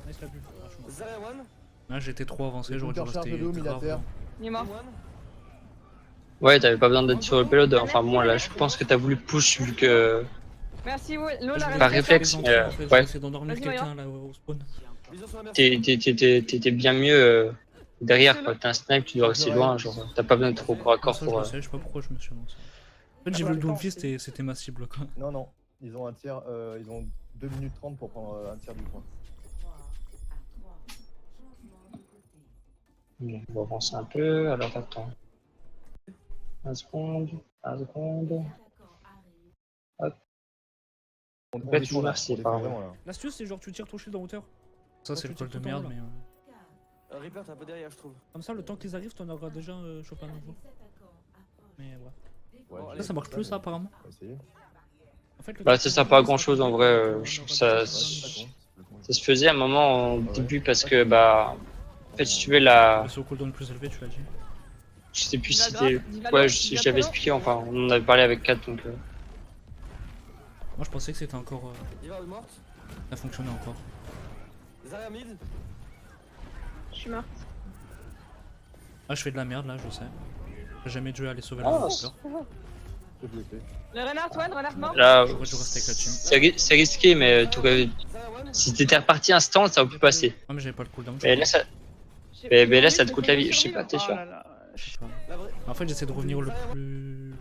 Nice la bulle. Zarya one. Là, j'étais trop avancé, j'aurais dû Counter charge rester de l'eau, grave. militaire. Il est mort. One. Ouais, t'avais pas besoin d'être sur le payload. Enfin, moi, là, je pense que t'as voulu push vu que. Merci, ouais. Low, Je la voulais Par respect. réflexe, en mais, fait, ouais. j'ai essayé d'endormir Vas-y, quelqu'un là au spawn. Vision sur la merci. T'étais bien mieux derrière, quoi. T'as un snipe, tu dois rester loin. Genre, t'as pas besoin de trop corps à corps Ça, pour. je le sais, je sais pas pourquoi je me suis lancé. En fait, j'ai vu le Doomfist et c'était ma cible quoi. Non, non. Ils ont un tiers, ils ont 2 minutes 30 pour prendre un tiers du point. On va avancer un peu. Alors, attends. 1 seconde. On fait, défend là, merci, on défend pardon. vraiment là. L'astuce, c'est genre tu tires ton shield en hauteur. Ça, Ouais, c'est le tu call de tires tout en merde, haut, mais. Reaper, t'es un peu derrière, je trouve. Comme ça, le temps qu'ils arrivent, t'en auras déjà chopé un nouveau. Mais ouais. Ouais, Bon, je allez, Ça, ça marche plus, ça, apparemment. On va essayer. En fait, le Bah, temps ça qu'ils sert pas à arrivent, grand chose en on vrai. aura Je trouve déjà ça. un Ouais, niveau. c'est pas con, c'est pas con. Ça se faisait à un moment au Ouais. début parce que, bah. En fait, si tu veux, la. C'est au cooldown le plus élevé, tu l'as dit. Je sais plus Diva si c'était. grave, Diva Ouais, low, je Diva l'avais très low. expliqué, enfin, on en avait parlé avec Kat, donc. Moi je pensais que c'était encore. Diva morte. Ça fonctionnait encore. Zarya mid. Je suis morte. Ah, je fais de la merde là, je sais. J'ai jamais dû aller sauver Ah, la c'est- voiture. Je l'ai fait. Le Renard, one, Renard mort. Là, J'aurais dû rester avec la team. c'est risqué, mais Zarya one. si t'étais reparti instant, ça aurait pu passer. Ah, mais j'avais pas le cooldown. je Mais crois. là, ça, J'ai- mais j'ai là, voulu ça te coûte la vie. Je sais survivre. pas, t'es Oh sûr? là là. Je sais pas. La vraie. En fait, j'essaie de revenir le plus.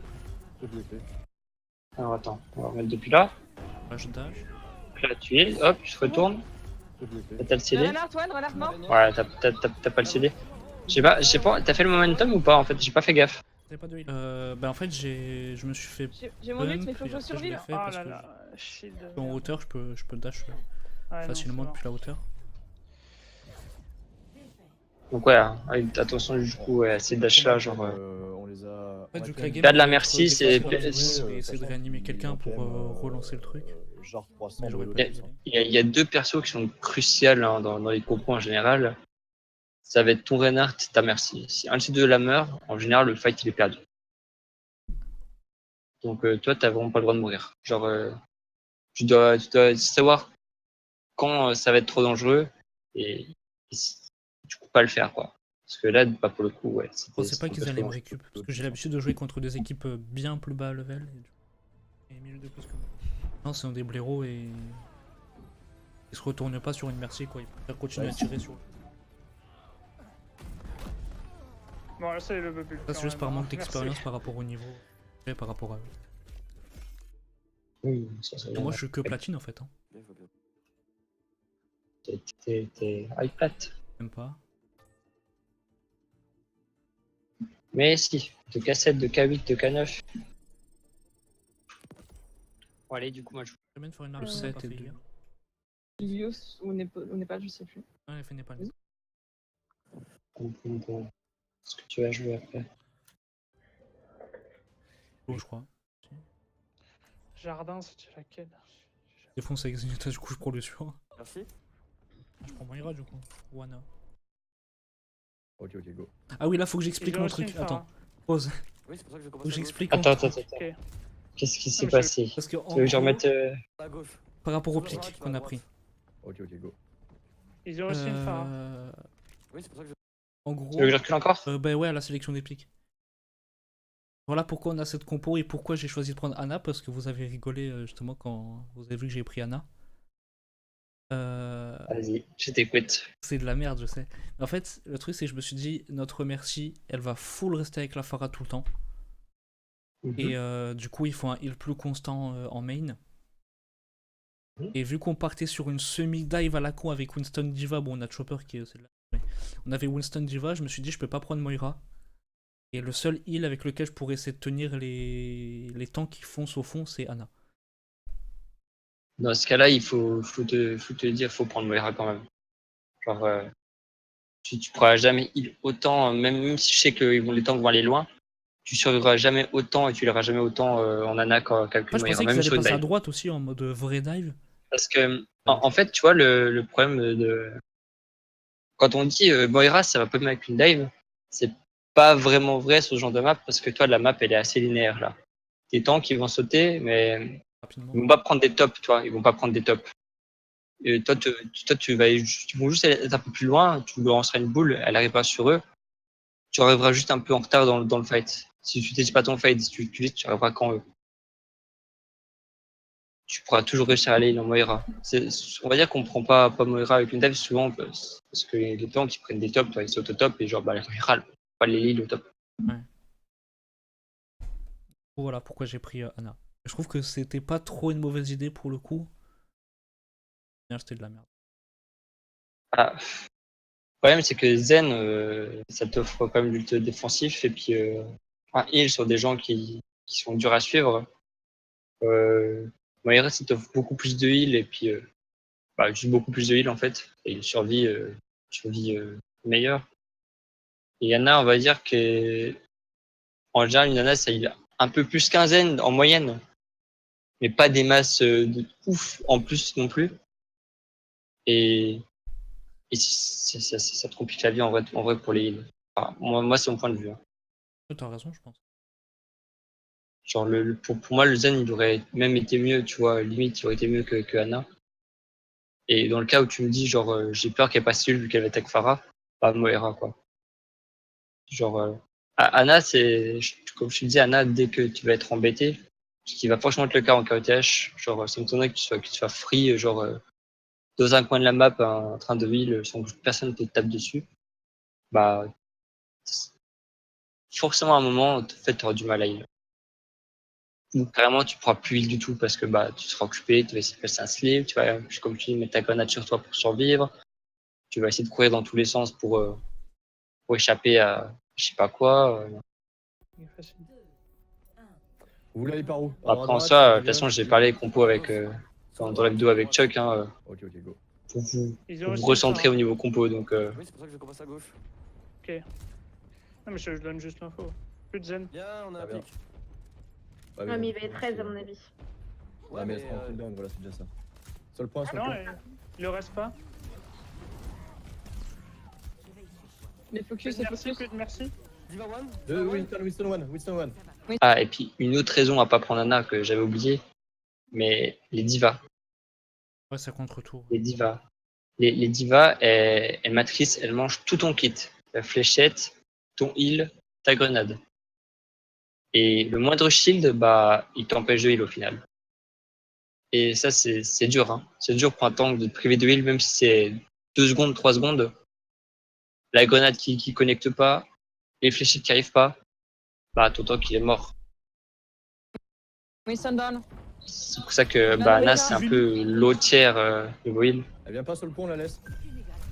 Je l'ai fait. Alors attends, on va remettre depuis là. L'âge d'âge. Donc là, tu es, hop, tu te retournes. Je l'ai fait. T'as le Le CD. Renard, one, Renard mort. Ouais, t'as pas le CD. Je sais pas, t'as fait le momentum ou pas en fait? J'ai pas fait gaffe. T'avais pas de heal Bah, en fait, je me suis fait. J'ai mon ult, mais faut puis que je après, je l'ai survive. fait Oh parce là que là. Shield. je suis en hauteur, je peux dash Ouais, non, facilement c'est depuis la hauteur. Donc ouais, avec attention du coup, ouais, ces dash là, genre. On les a. En fait, on a vu que quand la même game. Perdre la peut merci, être c'est- défensive, c'est- je vais essayer de réanimer quelqu'un pour relancer le truc. Genre 300 Mais j'aurais de pas loot. dû. Il y a deux persos qui sont cruciales hein, dans les compos en général. Ça va être ton Reinhardt et ta merci. Si un de ces deux la meurt, en général, le fight il est perdu. Donc toi, t'as vraiment pas le droit de mourir. Genre, tu dois savoir quand ça va être trop dangereux et du coup pas le faire quoi. Parce que là, pas pour le coup, ouais. Je pensais pas c'était qu'ils un peu allaient me trop récup. Parce que j'ai l'habitude de jouer contre des équipes bien plus bas level. Et 1000 de plus que moi. Non, c'est un des blaireaux et. Ils se retournent pas sur une merci quoi. Ils préfèrent continuer à tirer sur. Bon, là, c'est le bubble. Ça, c'est juste par manque d'expérience par rapport au niveau. Et par rapport à eux. Oui, ça, c'est Moi, je suis que platine en fait. Hein. Bien, faut bien. T'es high plat. Même pas. Mais si, de K7, de K8, de K9. Bon allez, du coup, moi je J'aime bien de faire une Euh, large 7 et 2. Ilios ou Népal, je sais plus. Ah, elle fait Népal. comprends ce que tu vas jouer après. Oh, je crois. Jardin, c'était laquelle? Défonce avec Zenitha, du coup, je prends le suivant. Merci. Je prends Moira du coup. Ou Ana. Ok, go. Ah oui, là, faut que j'explique Ils ont mon aussi truc. une fin, Attends, hein. pause. Oui, c'est pour ça que je Faut commence que à gauche. j'explique mon Attends, truc. attends, attends. Ok. Qu'est-ce qui s'est mais je- passé? Parce que Tu veux que je en gros, remette. À gauche. par rapport au Tu vas à pic droite, qu'on tu vas a à pris. Ok, go. Ils ont aussi une fin. hein. Oui, c'est pour ça que je. En Tu gros, veux que je recule encore? bah ouais, à la sélection des pics. Voilà pourquoi on a cette compo et pourquoi j'ai choisi de prendre Ana, parce que vous avez rigolé justement quand vous avez vu que j'ai pris Ana. Vas-y, je t'écoute. C'est de la merde, je sais. En fait, le truc c'est que je me suis dit, notre Merci, elle va full rester avec la Pharah tout le temps. Et du coup, il faut un heal plus constant en main. Et vu qu'on partait sur une semi-dive à la con avec Winston Diva, bon, on a Chopper qui est. Mais on avait Winston Diva, je me suis dit, je peux pas prendre Moira. Et le seul heal avec lequel je pourrais essayer de tenir les temps qui foncent au fond, c'est Ana. Dans ce cas-là, il faut te dire, faut prendre Moira quand même. Genre, tu pourras jamais heal autant, même si je sais que les temps vont aller loin, tu survivras jamais autant et tu iras jamais autant en Ana qu'avec Après, je Moira, pensais même qu'ils sur allaient une passer à dive. droite aussi en mode vrai dive. Parce que, en fait, tu vois, le problème de. Quand on dit Moira, ça va pas bien avec une dive, c'est pas vraiment vrai sur ce genre de map parce que toi, la map, elle est assez linéaire là. Des tanks qui vont sauter, mais Rapidement. ils vont pas prendre des tops, tu vois, ils vont pas prendre des tops. Et toi, tu vas juste être un peu plus loin, tu lanceras une boule, elle arrivera sur eux, tu arriveras juste un peu en retard dans le fight. Si tu t'es pas ton fight, si tu arriveras quand eux. Tu pourras toujours réussir à aller dans Moira. On va dire qu'on prend pas Moira avec une dive souvent parce que les tanks qui prennent des tops, toi, ils sautent au top et genre bah, les Moira, pas les lilles au top. Voilà pourquoi j'ai pris Ana. Je trouve que c'était pas trop une mauvaise idée pour le coup. C'était de la merde. Ah. Le problème, c'est que Zen, ça t'offre quand même du lutte défensif et puis un heal sur des gens qui sont durs à suivre. Moira, ça t'offre beaucoup plus de heal et puis juste beaucoup plus de heal en fait. Et une survie meilleure. Et Yana, on va dire que en général, une Yana, ça heal un peu plus qu'un Zen en moyenne. Mais pas des masses de ouf en plus non plus. Et ça te complique la vie en vrai pour les heals. Enfin, moi c'est mon point de vue. Hein. T'as raison, je pense. Genre, pour moi, le Zen, il aurait même été mieux, tu vois, limite, il aurait été mieux que Anna. Et dans le cas où tu me dis, genre, j'ai peur qu'elle passe seule vu qu'elle va attaquer Pharah, pas Moira, quoi. Genre, Anna, comme je te disais, Anna, dès que tu vas être embêté, ce qui va franchement être le cas en KOTH, genre, ça m'étonnerait que tu sois free, genre, dans un coin de la map, en train de heal, sans que personne te tape dessus, bah, forcément, à un moment, en fait, tu auras du mal à heal. Ou carrément, tu pourras plus heal du tout parce que bah, tu seras occupé, tu vas essayer de passer un sleeve, tu vas, comme tu dis, mettre ta grenade sur toi pour survivre, tu vas essayer de courir dans tous les sens pour échapper à je sais pas quoi. Il est facile. Vous voulez aller par où? Après, en soi, de toute façon, j'ai parlé compo avec, dans la vidéo avec Chuck, hein, Ok, go. pour vous Ils ont aussi recentrer ça, au niveau compo. Donc, Oui, c'est pour ça que je commence à gauche. Non, mais je donne juste l'info. Plus de zen. Bien, on a Ah, un bien. pic. Ouais, Ouais, mais il va être 13 à mon avis. Ouais, mais elle se prend cooldown, voilà, c'est déjà ça. Seul point, Ah seul non, point. il le reste pas. Mais focus, Merci, focus. merci. Diva one. Winston one. ah, et puis une autre raison à pas prendre Anna que j'avais oublié, mais les divas. Ouais, ça contre-tour. Les divas. Les divas, elles matrissent, elles mangent tout ton kit. Ta fléchette, ton heal, ta grenade. Et le moindre shield, bah, il t'empêche de heal au final. Et ça, c'est dur. Hein. C'est dur pour un tank de te priver de heal, même si c'est 2 secondes, 3 secondes. La grenade qui connecte pas, les fléchettes qui arrivent pas, bah, ton tank, il est mort. Winston down. C'est pour ça que bah, Anna, c'est un peu l'eau tiers niveau heal. Elle vient pas sur le pont, on la laisse.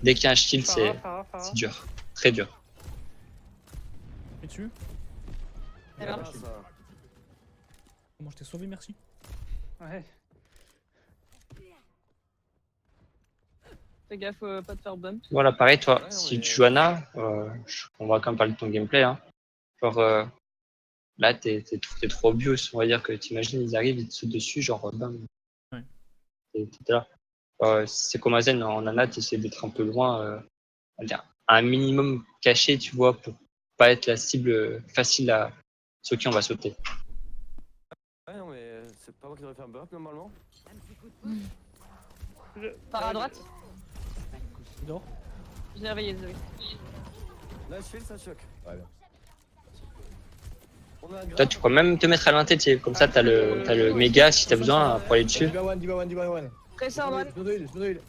Dès qu'il y a un shield, Farah. c'est dur. Très dur. Et dessus. Elle va. Ah, ça. Comment je t'ai sauvé, merci. Ouais. Fais gaffe, pas te faire bump. Voilà, pareil, toi, Ouais, si mais- tu joues Anna, on va quand même parler de ton gameplay. Hein. Genre, là, t'es trop obvious. On va dire que t'imagines, ils arrivent, ils te sautent dessus, genre, bam. Ouais. T'es là. C'est comme Azen, en Anna, t'essaies d'être un peu loin, on va dire, un minimum caché, tu vois, pour pas être la cible facile sur qui on va sauter. Ouais, non, mais c'est pas moi qui devrais faire un burp normalement. Par à droite. Il dort. Je l'ai réveillé, désolé. Là, je fais le ça choc. Ouais, bien. On a un Toi, grave. tu pourrais même te mettre à l'inté, tu sais, comme ça, t'as le méga si t'as besoin pour aller dessus. Diva one. Presseur one. Je me heal.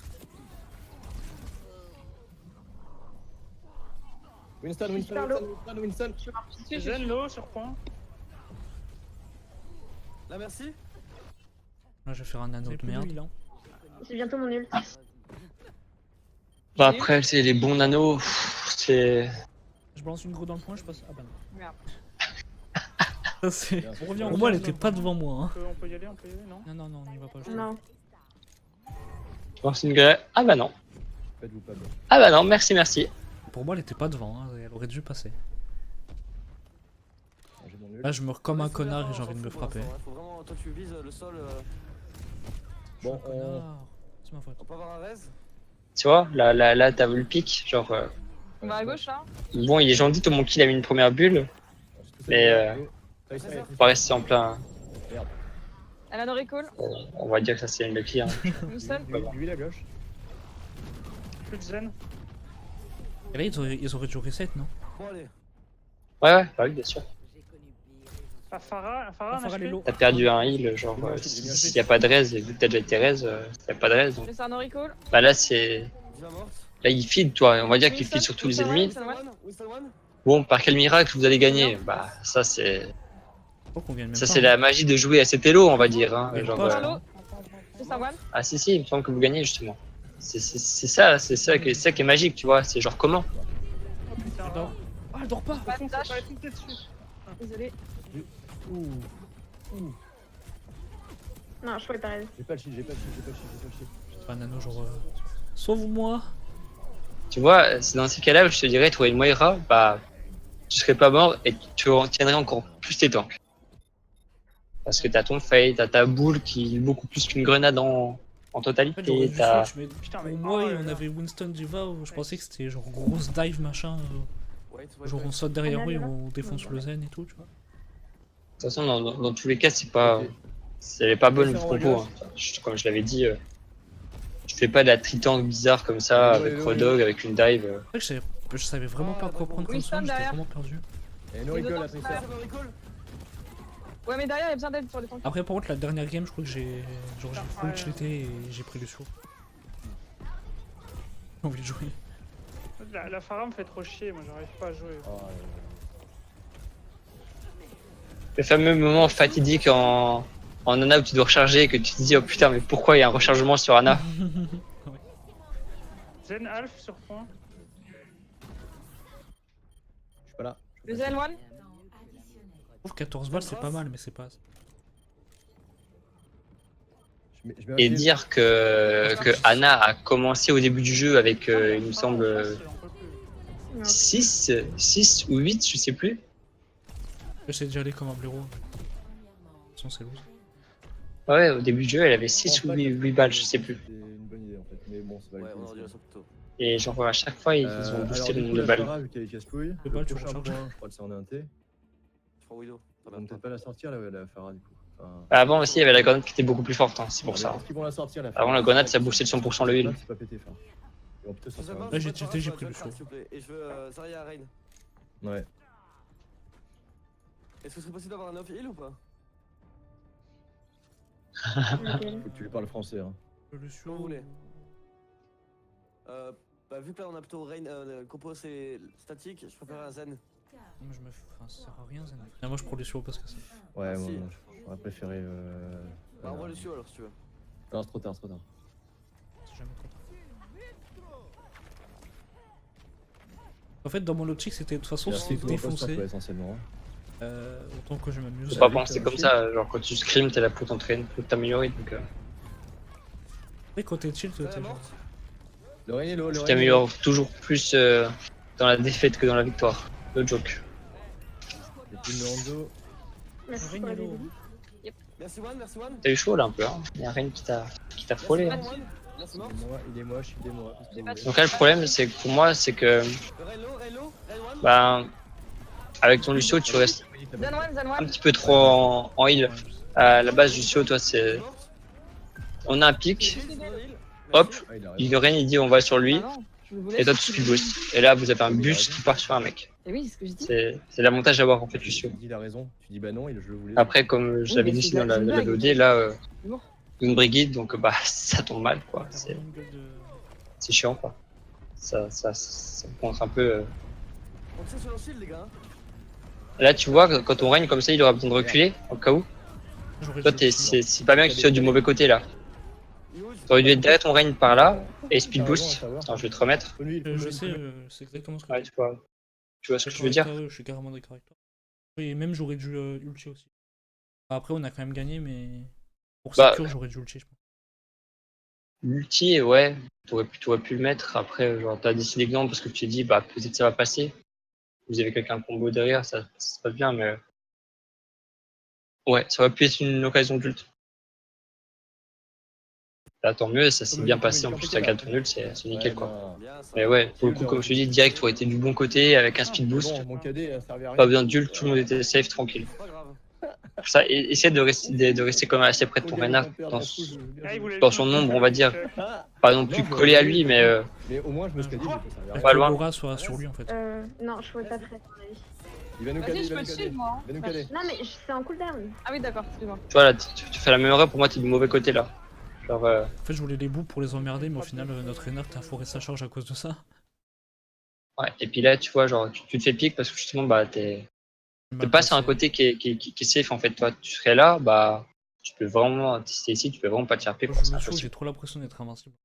Winston. Zen low sur point. Là, merci. Là, je vais faire un anneau C'est de plus merde. lui, là. C'est bientôt mon ult. Bah, après, c'est les bons nanos, c'est. Je balance une gros dans le point, je passe. Ah bah non. Merde. Ça, c'est... Bien, On revient, Pour moi, elle était pas devant moi. Hein. On peut y aller, non? Non, on y va pas. je Non. Je pense une gueule. Ah bah non. Faites-vous pas bien. Ah bah non, merci. Pour moi, elle était pas devant. Hein. Elle aurait dû passer. J'ai mon ult. Là, je meurs comme un Ouais, c'est connard bien, et j'ai on envie de s'en me fout pour frapper. l'instant, hein. Faut vraiment, toi, tu vises le sol. Je suis un Bon, connard. C'est ma faute. On peut avoir un res. Tu vois, là t'as vu le pic. Genre, On va à gauche là. bon, il est gentil, tout mon kill a mis une première bulle. Mais, On va rester en plein. Elle a no recall. On va dire que ça c'est une pire. Hein. Winston. Lui, à gauche. Plus de zen. Et là, ils auraient dû reset, non? Bon, allez. Ouais, bah oui, bien sûr. Ah, Farah, Farah, un elle est HP. low. T'as perdu un heal, genre, s'il y a pas de raise, et vu que t'as déjà été raise, y a pas de raise. Donc, Presseur no recall. bah là, c'est. Diva morte. Là, il feed, toi. On va dire qu'il feed sur tous les ennemis. Winston one. Bon, par quel miracle vous allez gagner? Bah, ça, c'est. Faut qu'on gagne même Ça, pas, c'est hein. la magie de jouer à cet elo, on va dire. Hein. Mais Genre, pas, Allô. Presseur one. Ah, si, il me semble que vous gagnez, justement. C'est ça qui est magique, tu vois. C'est genre comment? Oh putain. Elle dort. Ah, elle dort pas! Pas de dash. Pas être monté dessus. Désolé. Non, je pouvais pas. J'ai pas le shield. C'est pas un anneau, genre. Sauve-moi! Tu vois, c'est dans ces cas-là, je te dirais, trouver une Moira, bah, tu serais pas mort et tu en tiendrais encore plus tes tanks. Parce que t'as ton Fate, t'as ta boule qui est beaucoup plus qu'une grenade en En fait, j'aurais totalité, dû t'as. switch, mais Putain, pour mais moi, oh là on là. avait Winston Diva, je pensais que c'était genre grosse dive machin. Genre on saute derrière eux et Ana, on défonce le zen et tout, tu vois. De toute façon, dans tous les cas, c'est pas bonne C'est un propos. relais. Hein. Comme je l'avais dit, tu fais pas de la tritangle bizarre comme ça, Hello, avec hello, Rodog, hello. avec une dive. Après, je savais vraiment pas quoi prendre comme Winston son, j'étais derrière. vraiment perdu. Et no Les recall deux après dans ça. Ouais, mais derrière, il y a besoin d'aide sur les tanks. Après, par contre, la dernière game, je crois que j'ai full utilité et j'ai pris le saut. J'ai envie de jouer. La Pharah me fait trop chier, moi j'arrive pas à jouer. Ah, Le fameux moment fatidique en Ana où tu dois recharger et que tu te dis oh putain, mais pourquoi il y a un rechargement sur Ana? Zen Alf sur point. je suis pas là. Le Zen One. Je trouve 14 balles, c'est pas mal, mais c'est pas. Je mets un Et shield. dire que Ana a commencé au début du jeu avec, il me semble, Il en peut plus. Non. 6 ou 8, je sais plus. J'essaie d'y aller comme un blaireau. De toute façon, c'est loose. Ouais, au début du jeu, elle avait Je 6 pense ou pas 8, que balles, je sais plus. C'est une bonne idée en fait, mais bon, c'est pas Ouais, le on cas. aurait dû la sauter plutôt. Et genre à chaque fois, ils ont boosté le nombre de balles. Vu qu'elle est casse-couille, De balles, le tu prochain recharges. point, je crois que c'est en un T. Je prends Widow. Ils vont peut-être pas la sortir la Pharah du coup. Enfin, Avant aussi, il y avait la grenade qui était beaucoup plus forte, hein, c'est pour ça. Est-ce qu'ils vont la sortir la Avant, la grenade, ça boostait de 100% le heal. C'est pas pété, enfin. Ils vont plutôt sortir. Là, j'ai tilté, j'ai pris le saut. Et je veux Zarya Rain. Ouais. Est-ce que ce serait possible d'avoir un off heal ou pas? Nickel. Faut que tu lui parles français. Hein. Le Comme Lucio. vous voulez. Bah, vu que là on a plutôt Rain, compo c'est statique, je préfère un Zen. Moi, enfin, ça sert à rien, Zen. Ah, moi, je prends le Lucio parce que ça. Ouais, Merci. moi, j'aurais préféré. Bah, envoie le Lucio alors si tu veux. Non, c'est trop tard, c'est trop tard. C'est jamais trop tard. En fait, dans mon optique, c'était de toute façon Il y a se six gros postes, défoncer. ouais, essentiellement. Autant que je m'amuse. Faut pas penser comme ça, genre quand tu scrims, t'es là pour t'entraîner, pour t'améliorer, donc Après, quand t'es chill, t'es Zarya genre. morte. Le Rain est low, le tu Rain est low. t'améliores toujours plus dans la défaite que dans la victoire. No joke. Et puis le Hanzo. Merci Ring pour la est low, dédicace. Merci One, merci One. T'as eu chaud là un peu, hein. Il y a rien qui t'a frôlé. Hein. Merci Il One. est moche, il est moche, il est moche. J'ai pas de- Donc là, le problème, c'est que pour moi, c'est que Rain low, Rain low, Rain One. bah, avec ton Lucio, tu restes Zen One, Zen un One. petit peu trop en heal. À la base, Lucio, toi, c'est. On a un pic, hop, Ah, il a raison. il rien, il dit on va sur lui, Ah non, je voulais- et toi, tu speed boost. Et là, vous avez un boost qui part sur un mec. Et oui, c'est ce que je dis. C'est l'avantage d'avoir en fait Lucio. Tu dis il a raison. Tu dis bah non, je le voulais. Après, comme je Oui, l'avais mais dit c'est dans la une blague. VOD, là, C'est bon. une brigade, donc bah, ça tombe mal, quoi. T'as C'est vraiment une gueule de. c'est chiant, quoi. Ça contre un peu. On tire sur le shield les gars. Là, tu vois, quand on règne comme ça, il aura besoin de reculer, au cas où. J'aurais Toi, dû le suivre. c'est pas bien que tu sois du mauvais côté, là. T'aurais dû être derrière ton règne par là, et speed boost. Attends, je vais te remettre. Je sais, c'est exactement ce que Ouais, tu vois ce que je veux dire. Je suis carrément d'accord avec toi. Et même j'aurais dû ulti aussi. Après, on a quand même gagné, mais pour Bah, Secure, j'aurais dû ulti, je pense. Multi, ouais, t'aurais pu le mettre. Après, genre, t'as décidé que non, parce que tu t'es dit, bah, peut-être ça va passer. Vous avez quelqu'un combo derrière, ça se passe bien, mais. Ouais, ça aurait pu être une occasion d'ult. Là, tant mieux, ça s'est bien passé. En plus, t'as 4 nuls, c'est nickel, quoi. Bien, ça Mais va. ouais, pour le coup, comme je te dis, direct, t'aurais été du bon côté avec un speed boost. Bon, mon cadet a servi à rien. Pas besoin d'ult, tout le monde était safe, tranquille. C'est pas grave. Pour ça, essaie de rester quand même assez près de ton Reinhardt, Ah, il voulait dans le son mettre ombre, en on va fait, dire. Ah, Pas non plus collé à lui, mais mais au moins je me suis dit, ça servait à rien. Pas loin. Laura soit sur lui en fait. Non, je pouvais pas prêt, à mon avis. Il va nous Vas-y, caler, je il peux va le nous suivre, caler. moi. hein. Il va nous caler. Non, mais c'est en cooldown. Ah oui, d'accord, excuse-moi. tu vois là, tu fais la même erreur, pour moi, t'es du mauvais côté là. Genre, En fait, je voulais les bouts pour les emmerder, mais au final, notre Reinhardt a foiré sa charge à cause de ça. ouais. Et puis là, tu vois, genre, tu te fais pique parce que justement, bah, t'es pas sur un côté qui est safe en fait. Toi, tu serais là, bah, tu peux vraiment, si t'es ici, tu peux vraiment pas te faire pique. Quand je C'est me suis, j'ai impossible. trop l'impression d'être invincible.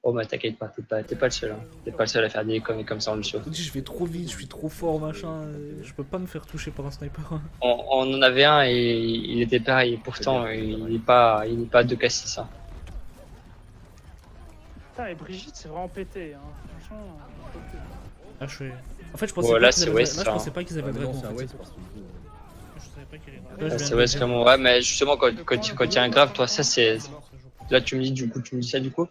Oh, bah, t'inquiète pas, t'es pas le seul. Hein. T'es pas le seul à faire des conneries comme ça en Lucio. Je me dis, je vais trop vite, je suis trop fort, machin. Je peux pas me faire toucher par un sniper. On en avait un et il était pareil. Pourtant, il est pas 2K6. Hein. Putain, et Brigitte, c'est vraiment pété. Hein. Franchement, pété. Ah, je fais. En fait, je pensais Bon, pas là, qu'ils c'est avaient West, là, je ça, pensais pas qu'ils avaient Ah, le mais non, dragon. c'est En un fait. waste parce que du coup, Je savais pas qu'il y avait Ouais, le dragon. c'est West clairement. Ouais, mais justement, quand il y a un grave, toi, ça, c'est. Là, tu me dis ça du coup.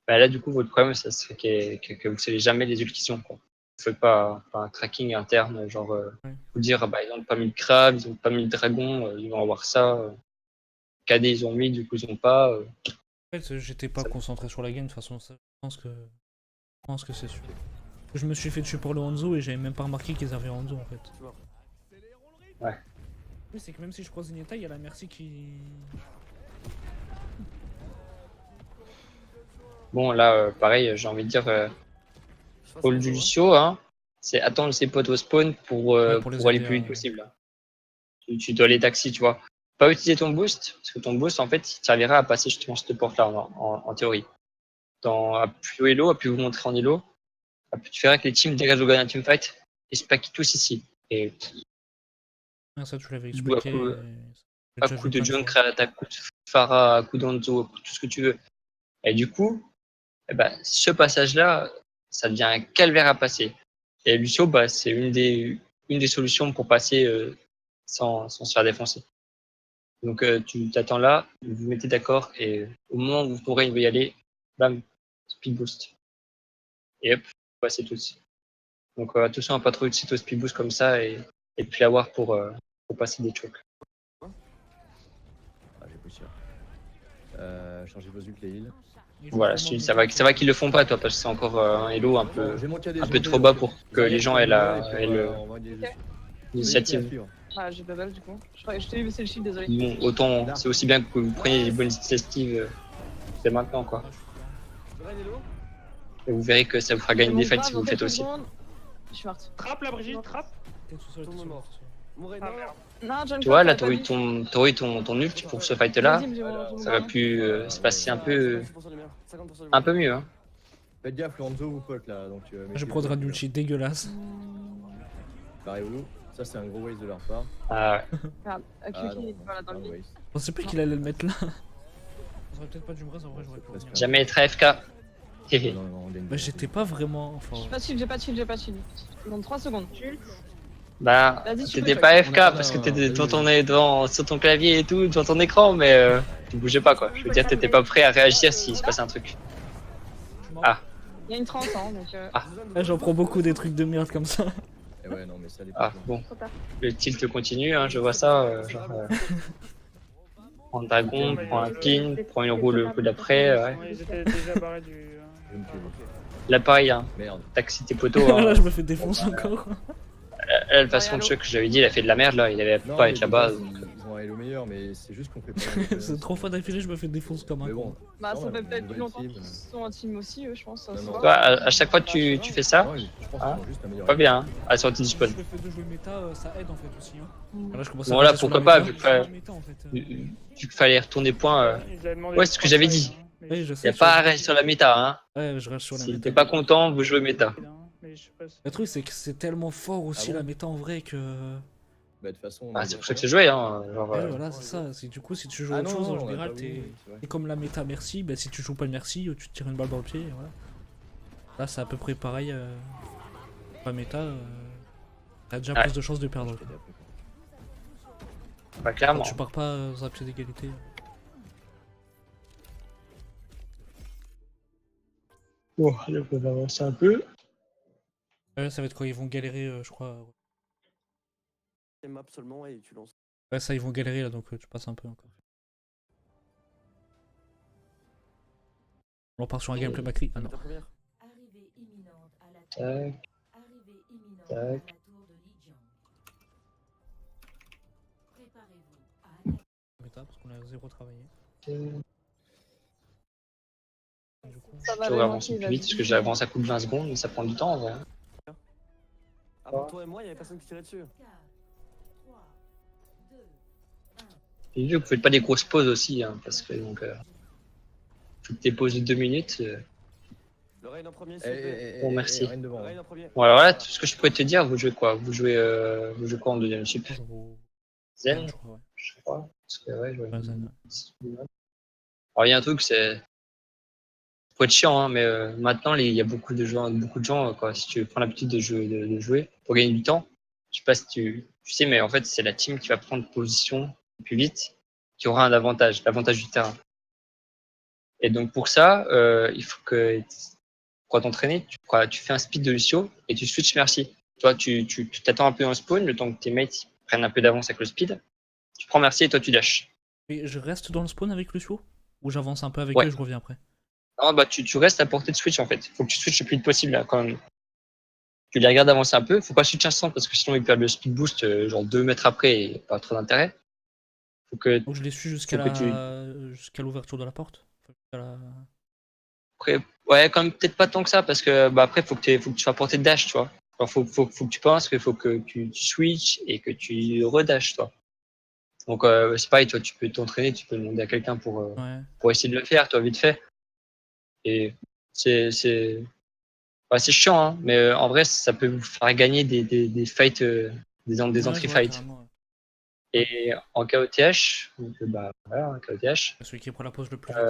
Bah là, du coup, votre problème, ça serait que vous savez jamais les ults qui sont, quoi. fais pas un tracking interne, genre Ouais. vous dire ah bah ils ont pas mis de crabe, ils ont pas mis de dragon, ils vont avoir ça. KD ils ont mis, du coup ils ont pas. En fait, j'étais pas Ça- concentré sur la game, de toute façon, ça, je pense que c'est sûr. Je me suis fait tuer pour le Hanzo et j'avais même pas remarqué qu'ils avaient Hanzo en fait. Tu vois. Ouais. Mais c'est que même si je croise Zenyatta, il y a la Merci qui. Bon là pareil, j'ai envie de dire rôle du Lucio, hein, c'est attendre ses potes au spawn pour Ouais, pour, les aller aider plus vite à- possible. Hein. Tu dois les taxis, tu vois. Pas utiliser ton boost, parce que ton boost en fait il te servira à passer justement cette porte là en théorie. À plus haut elo, à plus vous montrer en elo, tu verras que les teams dégagent au gars d'un teamfight et se packent tous ici. Et Ah, ça, tu l'avais à expliqué. coup, et j'ai à déjà coup vu de plein fois. Junkrat, à coup de Pharah, à coup d'Anzo, à coup de tout ce que tu veux. Et du coup, eh ben, ce passage-là, ça devient un calvaire à passer. Et Lucio, bah, c'est une des solutions pour passer sans se faire défoncer. Donc tu t'attends là, vous vous mettez d'accord et au moment où ton raid veut y aller, bam, speed boost. Et hop, vous passez tous. Donc attention à pas trop utiliser au speed boost comme ça et puis l'avoir pour passer des chokes. Ah, j'ai pris cher. Changer vos ult les heals. Et je Voilà, vous ça va demande qu'ils le font pas toi parce que c'est encore un elo un peu J'ai mon KD, un j'ai peu mon trop KD, bas ok. pour que Zarya les gens qui aient va et puis aient on va engager dessus. l'initiative. Celui qui va suivre. Ah, j'ai bubble du coup. Je t'ai laissé le shield, désolé. Bon, autant c'est aussi bien que vous preniez les bonnes initiatives dès maintenant quoi. Ah, je suis clair. Le raid est low. Et vous verrez que ça vous fera gagner Mon des fights grave si vous dans le faites quelques aussi. secondes. Je suis morte. Trappe la Brigitte, trappe. T'es tout seul, Tout le t'es monde sûr, mort. t'es sûr. Mon raid, Ah non. merde. Non, John Tu vois, là, t'aurais t'aurais eu ton ult pour ce fight-là. Vas-y, j'ai mon Ça aurait ballon. pu se passer un peu 50% du mien. 50% du un peu mieux. Hein. Faites gaffe, le Hanzo vous pote là. Donc, Je prendrai un ulti dégueulasse. Pareil au loup. Ça, c'est un gros waste de leur part. Ah, ouais. Regarde, Ah, Kyuki, non, il est pas là dans pas le un lit. waste. Je pensais pas qu'il allait le mettre là. J'aurais peut-être pas dû me raser, en vrai, j'aurais pu Presque. revenir. Jamais être AFK. Héhé. Non, non, on gagne. Bah, j'étais pas vraiment. Enfin. J'ai pas de shield, j'ai pas de shield, j'ai pas de shield. Dans 3 secondes. Bah, Vas-y, tu t'étais peux, pas Chuck. AFK parce que t'étais sur ton clavier et tout, devant ton écran, mais tu bougeais pas quoi. Je veux dire, t'étais pas prêt à réagir s'il se passait un truc. Ah. Il y a une trance, hein, donc. Ah, j'en prends beaucoup des trucs de merde comme ça. Et ouais, non, mais ça dépend. Ah, bon. Le tilt continue, hein, je vois ça. Prends un dragon, prends un pin, prends une roue le coup d'après. Ouais. Ouais, ils étaient déjà barrés du. Je me tue. Là, pareil, hein. Merde. Taxi tes poteaux. Là, Hein. je me fais défoncer encore. Là, de façon, Chuck, que j'avais dit, il a fait de la merde là, il avait Non, pas mais être là-bas. Ils ont un Halo meilleur, mais c'est juste qu'on fait pas. C'est 3 fois d'affilée, je me fais défoncer comme un Mais con. bon. Bah, Non, ça fait une peut-être nouvelle plus longtemps team. qu'ils sont en team aussi, eux, je pense. Ça Non, se non. voit. Toi, à chaque fois que tu fais ça, Non, je pense Hein qu'ils ont juste un meilleur. pas bien, hein, à la sortie du spawn. Le fait de jouer méta, ça aide en fait aussi. Hein. Mm. Là, je commence Bon, à là, rester sur pourquoi la pas, méta. vu que- La méta, en fait. Vu qu'il fallait retourner point, Ils avaient demandé Ouais, c'est ce que j'avais dit. Oui, je y sais. a pas à rester sur la méta. Hein. Ouais, je reste sur la Si méta. t'es pas content, vous jouez méta. Mais je sais pas si- Le truc, c'est que c'est tellement fort aussi Ah bon la méta en vrai que. Bah, de toute façon. Ah, c'est pour ça que c'est joué. Hein. Genre, Ouais, voilà, c'est ça. Du coup, si tu joues Ah autre non, chose, en on a général, pas t'es. voulu, c'est vrai. Et comme la méta merci, bah si tu joues pas le merci, tu te tires une balle dans le pied, et voilà. Là c'est à peu près pareil. Pas méta, t'as déjà Ouais. plus de chances de perdre. quoi. Bah, Quand clairement. tu pars pas dans un pied d'égalité. Bon, allez, on va avancer un peu. Ça va être quoi? Ils vont galérer, je crois. C'est map seulement et tu lances. Ouais, ça, ils vont galérer là, donc tu passes un peu encore. On part sur un gameplay Macri. Ah non. Ta première. Arrivée imminente à la Tac. Arrivée imminente Tac. à la tour de Lijiang. Préparez-vous à attaquer. Méta, parce qu'on a zéro travaillé. Du coup. Ça va Je le vais avancer manquer, plus vite vas-y. parce que j'avance à coup de 20 secondes, mais ça prend du temps en vrai. À part toi et moi, il y avait personne qui tirait dessus. 4, 3, 2, Et vu que vous faites pas des grosses pauses aussi, hein, parce que donc. Faut que tes pauses de 2 minutes. Le raid en premier, s'il vous plaît. Bon, merci. Rien devant. Le raid en premier. Bon, alors là, tout ce que je pourrais te dire, vous jouez quoi vous jouez quoi en deuxième sup Ça vaut- Zen, je crois, ouais. je crois. Parce que, ouais, je vois. Ouais, Zen. Alors, il y a un truc, c'est. Ça peut être chiant, hein, mais maintenant, il y a beaucoup de gens, quoi. Si tu prends l'habitude de jouer pour gagner du temps, je sais pas si tu sais, mais en fait, c'est la team qui va prendre position plus vite qui aura un avantage, l'avantage du terrain. Et donc, pour ça, il faut que pour t'entraîner, tu fais un speed de Lucio et tu switches Mercy. Toi, tu t'attends un peu en spawn, le temps que tes mates prennent un peu d'avance avec le speed. Tu prends Mercy et toi tu dashes. Et je reste dans le spawn avec Lucio? Ou j'avance un peu avec Ouais. eux et je reviens après? Non, bah tu restes à portée de switch en fait. Faut que tu switches le plus vite possible là, quand même. Tu les regardes avancer un peu. Faut pas switch instant parce que sinon ils perdent le speed boost genre 2 mètres après et pas trop d'intérêt. Faut que Donc je les suis jusqu'à Faut que jusqu'à l'ouverture de la porte? Enfin, jusqu'à la- après, ouais, quand même peut-être pas tant que ça parce que bah après faut que tu sois à portée de dash, tu vois. Alors, faut que tu penses qu'il faut que tu switches et que tu redashes toi. Donc c'est pareil, toi tu peux t'entraîner, tu peux demander à quelqu'un Ouais. pour essayer de le faire, toi vite fait. Et c'est ouais, c'est chiant, hein, mais en vrai ça peut vous faire gagner des fights, des Ouais, entrées je vois, fight. carrément, ouais. Et en KOTH, donc, bah voilà, en KOTH, Celui qui prend la pause le plus vite.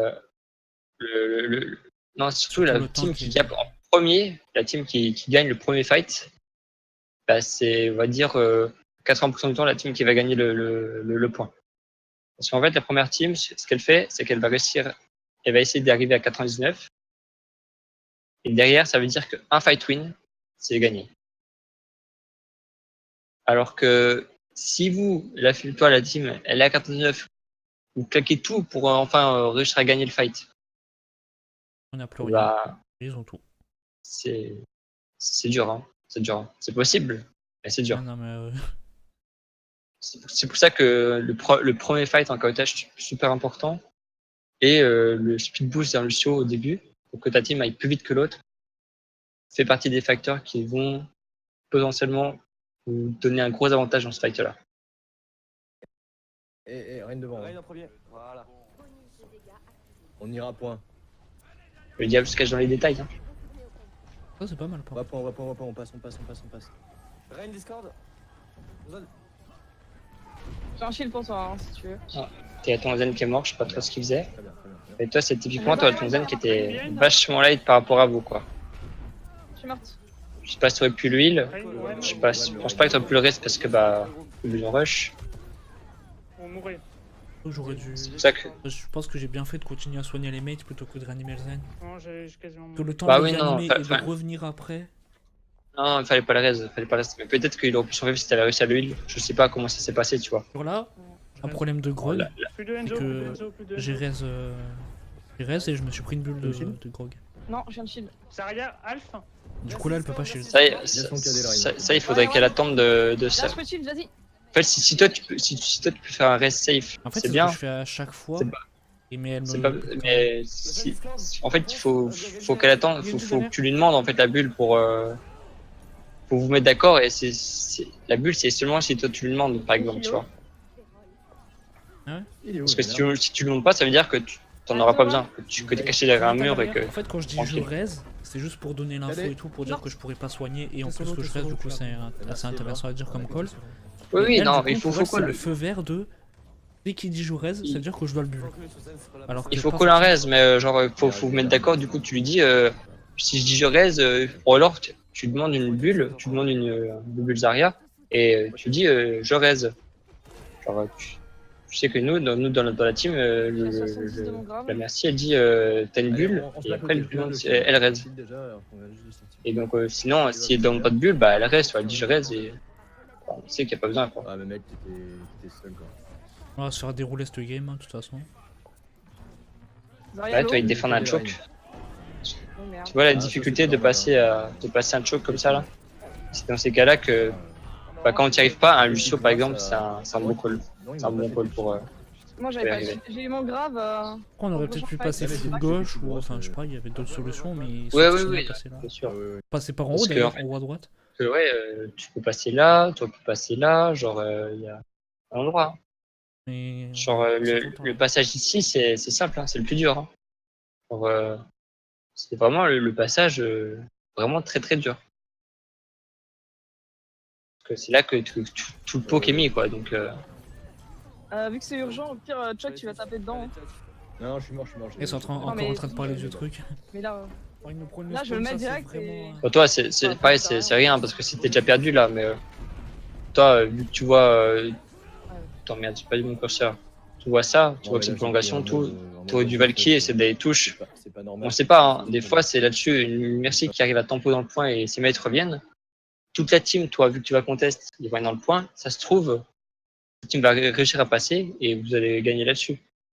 le non, c'est surtout Surtout la le temps team qui qui est- gagne en premier, la team qui gagne le premier fight, bah c'est, on va dire, 80% du temps la team qui va gagner le point. Parce qu'en fait, la première team, ce qu'elle fait, c'est qu'elle va réussir, elle va essayer d'arriver à 99. Et derrière, ça veut dire qu'un fight win, c'est gagné. Alors que si vous, toi, la team, elle est à 99, vous claquez tout pour enfin réussir à gagner le fight, On n'a plus rien. bah, Ils ont tout. c'est dur, hein. C'est dur, hein. C'est possible, mais c'est dur. Ouais, non, mais C'est pour ça que le premier fight en KOTH est super important. Et le speed boost d'un Lucio au début, pour que ta team aille plus vite que l'autre, fait partie des facteurs qui vont potentiellement vous donner un gros avantage dans ce fight-là. Et rien devant. Reine Hein. en premier. Voilà. On ira point. Le diable se cache dans les détails. Hein. ça c'est pas mal. On va point, on passe. Reine Discord. Zone. J'ai un shield pour toi, hein, si tu veux. T'es à ton zen qui est mort, je sais pas trop ce qu'il faisait. Très bien. Et toi, c'est typiquement toi, ton zen qui était vachement light par rapport à vous, quoi. Je suis morte. Je sais pas si t'aurais pu le heal. Ouais, Je pense pas que t'aurais pu le reste parce que bah, ils ont rush. on mourrait. J'aurais dû. C'est pour ça que. Je pense que j'ai bien fait de continuer à soigner les mates plutôt que de réanimer le zen. Non, j'ai quasiment Que le temps Bah de oui, les non, réanimer et de enfin- revenir après. Non, il fallait pas le reste, Mais peut-être qu'il aurait pu survivre si t'avais réussi à le heal. Je sais pas comment ça s'est passé, tu vois. Sur là, un problème de grog. Là, Plus de Enzo, que plus de Enzo, plus de J'ai Enzo. res et je me suis pris une bulle Shield de grog. Non, j'ai un shield. Saria, Alpha. Du coup là elle peut pas shield. Ça, son cadet, là, ça, il faudrait qu'elle attende de ça. Là, je peux shield, vas-y. En fait, si toi tu peux faire un rest safe, En fait c'est c'est ce bien. que je fais à chaque fois. C'est pas- Et mais elle me. C'est pas, mais en fait, faut qu'elle attende, faut que tu lui demandes en fait la bulle pour vous mettre d'accord et la bulle c'est seulement si toi tu lui demandes par exemple, tu vois. Il est où Parce que le si tu lui demandes pas, ça veut dire que tu t'en auras pas besoin, que t'es caché derrière un mur et que En fait quand je dis je res, c'est juste pour donner l'info et tout, pour dire que je pourrais pas soigner et en plus que je reste, du coup c'est assez intéressant à dire comme call. oui, Elle, non, du il coup, faut pour elle, qu'on c'est le le feu vert de dès qu'il dit je res, ça veut dire que je dois le bulle. Alors il que faut pas qu'on la forcément- raise, mais genre faut vous mettre d'accord. Du coup, tu lui dis si je dis je raise, ou alors tu demandes une bulle, tu demandes une bulle Zarya et tu dis je raise. Genre tu sais que nous dans la team, J'ai 70 de mon grave. la merci elle dit t'as une bulle et après elle demande si elle raise. Et donc sinon si elle donne pas de bulle, bah elle reste, elle dit je raise et on sait qu'il n'y a pas besoin quoi. Ah mais mec, t'étais seul quoi. On va se faire dérouler cette game, hein, de toute façon. Zarya, Ouais, l'eau. toi il te défend un choke. Oh, merde. Tu vois la Ah, difficulté ça, c'est de pas passer un choke comme ça là. C'est dans ces cas-là que bah, quand on n'y arrive pas, un Lucio par exemple, c'est un bon call. C'est un bon call pour. Moi, j'avais pas. J'ai eu mon grave. Après, on aurait peut-être pu passer Ouais, full mais gauche ou c'est- enfin je sais pas, il y avait d'autres solutions mais ils sont Ouais, tous oui, passés là. bien sûr. Passer par en Parce haut que, d'ailleurs, en fait- en haut à droite. Que, ouais, tu peux passer là, toi tu peux passer là, genre il y a un endroit. Hein. Mais Genre c'est tout le temps. le passage ici, c'est simple, hein, c'est le plus dur. Hein. Genre, c'est vraiment le passage vraiment très très dur. Parce que c'est là que tout le poke est mis quoi. Donc Vu que c'est urgent, au pire, Chuck, tu vas taper dedans. Hein. Non, je suis mort. Ils sont encore mais- en train de parler du truc. Mais là, Oh, ils nous prennent Là, je le spawn, mets ça, c'est direct vraiment, pour toi c'est pareil, c'est rien parce que c'était déjà perdu là. Mais toi vu que tu vois, attends merde, j'ai pas dit mon curseur. tu vois ça, tu Non, vois mais que c'est là, une prolongation, j'étais tout. en mode T'aurais du reflex, Valky et c'est des touches. c'est pas normal. On sait pas, hein. Des fois, c'est là-dessus une Mercy qui arrive à tempo dans le point et ses mates reviennent. Toute la team, toi, vu que tu vas contest, ils vont être dans le point. Ça se trouve, la team va réussir à passer et vous allez gagner là-dessus.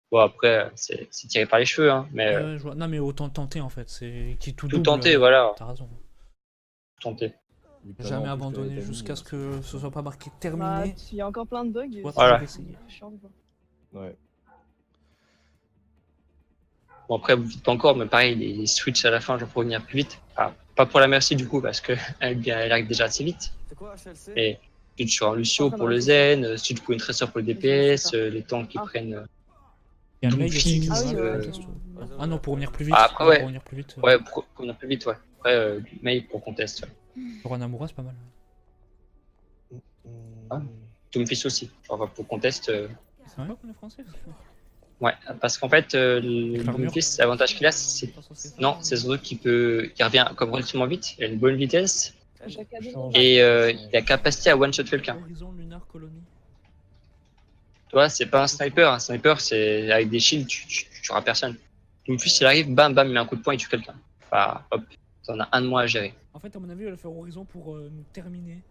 Bon, après, c'est tiré par les cheveux, hein, mais Ouais, je vois. Non, mais autant tenter en fait. C'est qui tout tout double. tenter, voilà. T'as raison. Tenter. Vu que Jamais maintenant, en plus, abandonner t'as mis, jusqu'à ce c'est- que ce soit pas marqué Bah, terminé. il y a encore plein de bugs. Doit Voilà. toujours essayer. C'est chiant, quoi. Ouais. Bon, après, vous dites pas encore, mais pareil, les switch à la fin, genre pour revenir plus vite. Ah, pas pour la Mercy, du coup, parce que elle arrive déjà assez vite. C'est quoi HLC? Et tu sur un Lucio pour le Zen, si tu peux une Tracer pour le DPS, les tanks qui Ah. prennent. Il y a un Doom leg aussi qui Fizz, Ah oui, nous ouais, conteste. ouais. Ah non, pour revenir plus vite. Ah, après, Non, ouais. Pour revenir plus vite. Ouais, pour revenir plus vite, ouais. Après, Mei pour contest. Ouais. Pour un Amura, c'est pas mal. Ah. Doomfist aussi. Genre pour contest. C'est vrai qu'on est français. Ouais, parce qu'en fait, le L'armure. Doomfist, l'avantage qu'il a, c'est. Non, c'est ce truc qui revient comme relativement vite. Il a une bonne vitesse Chaque année, Change. et il a la capacité à one-shot quelqu'un. Horizon Lunar Colony. Tu vois, c'est pas un sniper. Un sniper, c'est avec des shields, tu tueras personne. Doomfist, il arrive, bam, bam, il met un coup de poing, il tue quelqu'un. Bah, hop, t'en as un de moins à gérer. En fait, à mon avis, il va faire Horizon pour nous terminer.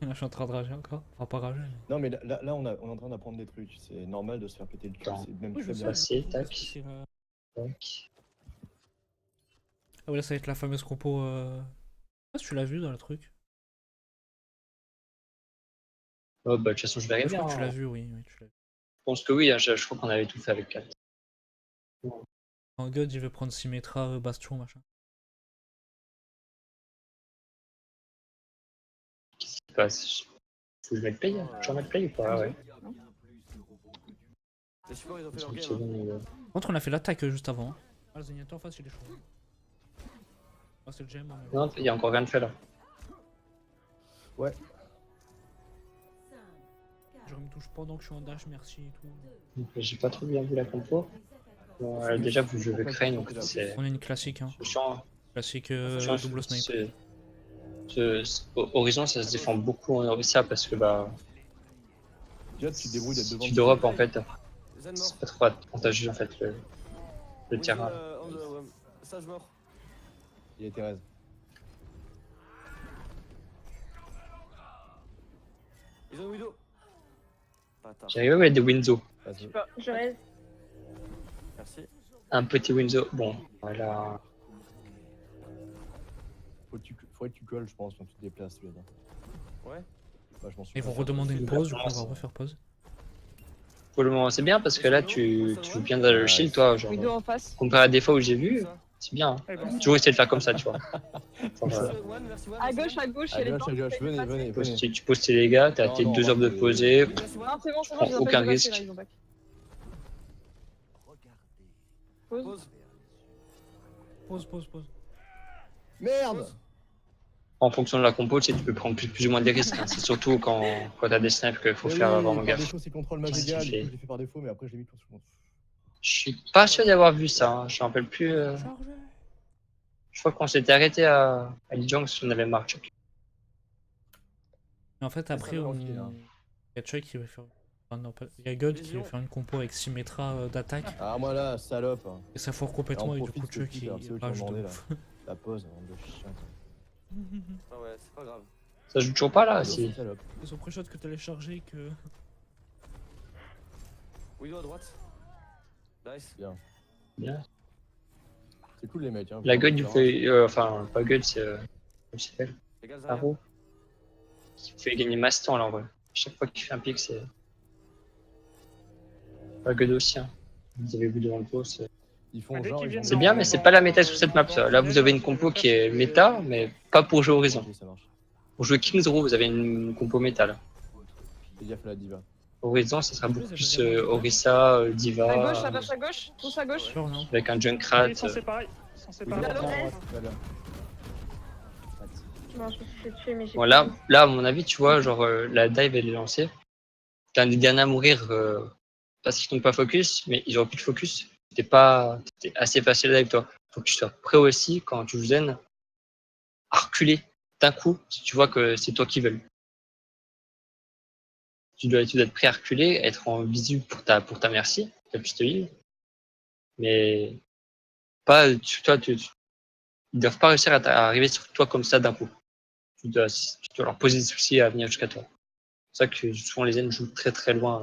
Là, je suis en train de rager encore. Enfin, pas rager. Mais... Non, mais là on est en train d'apprendre des trucs. C'est normal de se faire péter le cul. Attends. C'est même Oui, je très sais. bien. Passer, Parce tac. que c'est, Tac. Ah ouais, là, ça va être la fameuse compo. Je sais pas si tu l'as vu dans le truc. Oh, bah, de toute façon, je vais Je arriver. crois que tu Hein. l'as vu, oui. Tu l'as vu. Je pense que oui, hein, je crois qu'on avait tout fait avec 4. En God, il veut prendre Symmetra, Bastion, machin. Qu'est-ce qui se passe? Faut que je mette play? Je remets play ou pas? Ouais. Les supports, ils ont fait leur 30 game. secondes. Par contre, on a fait l'attaque juste avant. Hein. Ah, le Zenyatta en face, il est chaud. Ah, c'est le GM. Mais... Non, il y a encore rien de fait là. Ouais. Je me touche pendant que je suis en dash, merci et tout. Donc, j'ai pas trop bien vu la compo. Bon, déjà, vous jouez avec Rain, donc c'est On est une classique, hein. chiant. Classique Chiant, double snipe. Horizon, ça se défend beaucoup en Orissa parce que bah, Déjà, tu te débrouilles d'être devant. tu d'Europe en fait, Zen c'est mort. pas trop avantageux en fait le terrain. Ouais. Sage mort. Il y a Thérèse. Ils ont Widow. Bâtard. J'arrive à mettre des Windows, Vas-y. Je reste. Merci. un petit Windows. Bon, voilà. Faudrait que tu colles, je pense, quand tu te déplaces, tu là. Ouais. Bah, je m'en suis Ils vont pas redemander une pause, du coup, on va Ouais. refaire pause. Pour le moment, c'est bien parce que là, tu joues bien dans le shield, toi. Genre, Widow en face. comparé à des fois où j'ai vu, Ça. c'est bien. Hein. Eh ben, Toujours essayer de faire comme ça, tu vois. Genre, Merci, One. À gauche, il y a les tanks. À gauche, venez. tu poses tes dégâts, t'as Non, tes non, 2 heures de moi, posée. Non, c'est bon, Je prends ils ont aucun pas risque. là, ils ont back. Pause. Pause. Merde. En fonction de la compo, tu sais, tu peux prendre plus ou moins des risques. Hein. C'est surtout quand t'as des snipes qu'il faut Mais faire oui, vraiment par gaffe. défaut, c'est contrôle ma Qu'est-ce dégâts, qu'il du fait coup, je l'ai fait par défaut, mais après, je l'ai mis pour tout le monde. Je suis pas sûr d'avoir vu ça. Hein. Je me rappelle plus. Je crois qu'on s'était arrêté à Lijiang parce qu'on avait marqué. Mais en fait, après, va on... refiler, hein. il y a Choi qui va faire. Enfin, non, pas... Il y a God qui va faire une compo avec Symmetra d'attaque. Ah, moi là, salope. Hein. Et ça foire complètement, et du coup, Choi qui c'est eux qui rage m'ont de demandé, là. ouf. La pause, hein, de chien. Ah ouais, c'est pas grave. Ça joue toujours pas là Ah, si. salope. Ils ont pré-shot que t'allais charger que. Widow à droite. Nice. Bien. C'est cool, les mecs. Hein, La vraiment, gueule du vraiment. fait. Enfin, pas gueule, c'est. Comment il s'appelle? Les gars, derrière. Arrow. Qui fait gagner masse temps là en vrai. Chaque fois qu'il fait un pic, c'est. Pas gueule aussi. Hein. Vous avez vu devant le poste. Ils font Dès genre. qu'ils ils viennent vont- C'est bien, mais c'est pas la méta sur cette map. Ça. Là, vous avez une compo qui est méta, mais pas pour jouer Horizon. Ok, ça marche. Pour jouer King's Row, vous avez une compo méta là. Fais gaffe à la diva. Horizon, ça sera beaucoup plus Orisa, Diva, À gauche, à gauche, tous à gauche. Genre, non. avec un Junkrat. ils sont séparés. Ils sont séparés. Là, Ah, Lopez. très bien. Bon, je me suis fait tuer, mais j'ai. Bon, là, à mon avis, tu vois, genre, la dive, elle est lancée. T'es un des derniers à mourir parce qu'ils n'ont pas focus, mais ils auraient pu te focus. C'était assez facile avec toi. Faut que tu sois prêt aussi quand tu joues Zen à reculer d'un coup si tu vois que c'est toi qui veux. tu dois être prêt à reculer, être en visu pour ta merci, ta plus de heal. Mais pas, ils doivent pas réussir à arriver sur toi comme ça d'un coup. Tu dois leur poser des soucis à venir jusqu'à toi. C'est pour ça que souvent les Zen jouent très très loin.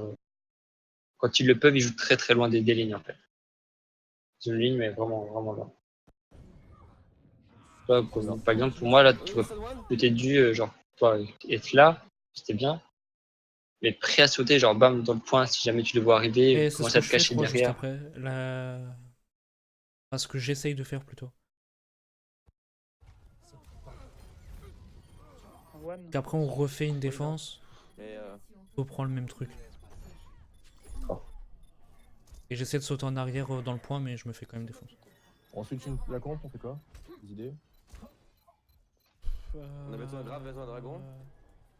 Quand ils le peuvent, ils jouent très très loin des lignes en fait. Ils ont une ligne, mais vraiment, vraiment loin. Toi, par exemple, pour moi, là, tu vois, t'es dû, genre, toi, être là, c'était bien. Mais prêt à sauter, genre, bam, dans le point, si jamais tu le vois arriver, Et c'est ce commencer que à je te fais, je cacher crois, juste derrière. après. Enfin, ce que j'essaye de faire plutôt. One. Qu'après, on refait une défense, Mais on reprend le même truc. D'accord. Et j'essaie de sauter en arrière dans le point, mais je me fais quand même défoncer. Ensuite, la comp, on fait quoi? Des idées? on a besoin d'un grave, besoin d'un dragon.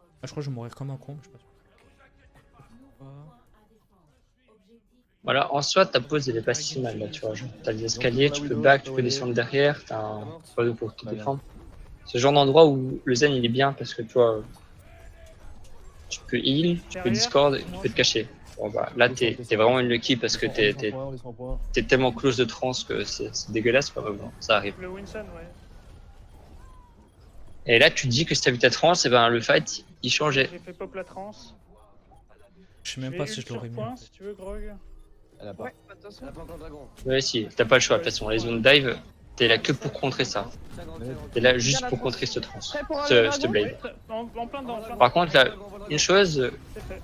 Ah, je crois que je vais mourir comme un con, mais je sais pas. Voilà, en soi, ta pose, elle est pas si mal, là, tu vois. Genre, t'as des escaliers, tu peux back, tu peux descendre derrière, t'as un panneau pour te défendre. C'est le genre d'endroit où le zen, il est bien parce que, tu vois, tu peux heal, tu peux discord, et tu peux te cacher. Bon, bah, là, t'es vraiment une lucky parce que t'es tellement close de trance que c'est dégueulasse, quoi, mais bon, ça arrive. Le Winston, ouais. Et là, tu dis que si t'as vu ta trance, et ben, le fight, il changeait. J'ai fait pop la trance. Je sais même pas si je l'aurais mis. Point, si tu veux, Grog. Elle a pas. Ouais, de toute façon. On a pas encore de dragon. Ouais, si, t'as pas le choix, de toute façon, les zones dive, t'es là que pour contrer ça. T'es là juste pour contrer cette trance, Prêt pour cette blade. En plein dedans, en plein Par contre, là, une chose, C'est fait.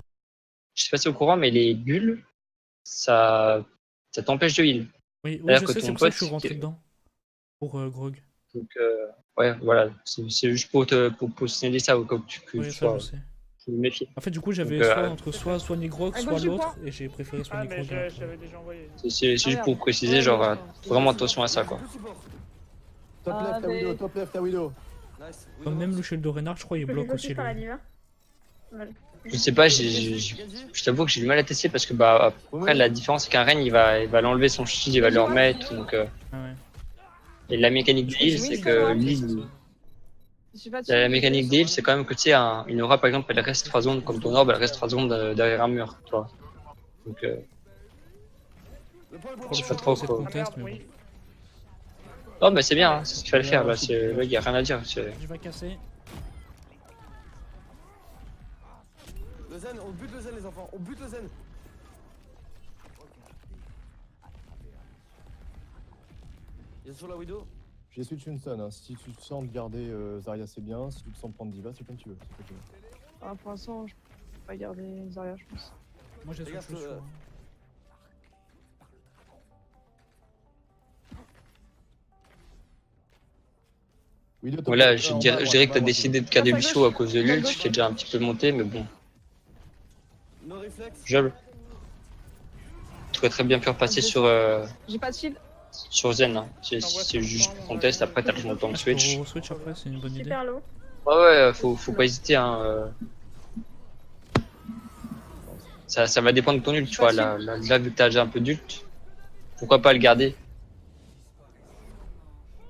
je sais pas si c'est au courant, mais les bulles, ça t'empêche de heal. Oui, C'est-à-dire je que sais, c'est ton pour ça que je pote suis rentré qui- dedans. Pour Grog. Donc, ouais, voilà, c'est juste pour signaler ça au cas où que Oui, tu ça sois, je sais. tu me méfies. En fait, du coup, j'avais Donc, soit soigner Grog, À soit gauche du l'autre, point. et j'ai préféré Ah, soigner mais Grog. je l'avais déjà envoyé. C'est juste merde. pour préciser, genre, vraiment attention à ça, quoi. Top Ah, left, ta mais- Widow, top left, ta Widow. Nice. Comme même le shield de Renard, je crois, il Je peux bloque les aussi aussi par la le. diva. Mal. Je sais pas, je t'avoue que j'ai du mal à tester parce que, bah, après, la différence, c'est qu'un Reign, il va l'enlever son shield, il va le remettre, donc, Ah ouais. et la mécanique de heal, c'est que l'heal, Je suis pas la mécanique d'heal, c'est quand même que tu sais, une aura par exemple, elle reste 3 zones, comme ton orbe, elle reste 3 zones derrière un mur, tu vois. Donc, je sais pas trop C'est quoi. le Ah contest, merde, mais oui. bon. Oh, bah c'est bien, hein, c'est ce qu'il fallait faire, là, il y a rien à dire. Je vais casser. Le zen, on bute le zen, les enfants, on bute le zen. Il y a toujours la widow. J'ai switch une son, hein. Si tu te sens de garder Zarya, c'est bien. Si tu te sens de prendre Diva, c'est comme tu veux. C'est comme tu veux. Ah, pour l'instant, je peux pas garder Zarya, je pense. Moi, j'ai Regarde, switch sur. Widow, top Voilà, left, je en bas, dirais que t'as en bas, décidé de garder Lucio à cause de l'ult, qui est déjà un petit peu monté, mais bon, No réflexe. jouable. Tu aurais très bien pu repasser sur J'ai pas de shield. Zen, hein. C'est juste pour contest, après t'as le temps de switch. Switch après, c'est une bonne idée. Super low. Ouais, faut pas hésiter, hein. Ça va dépendre de ton ult, tu vois, là, vu que t'as déjà un peu d'ult, pourquoi pas le garder?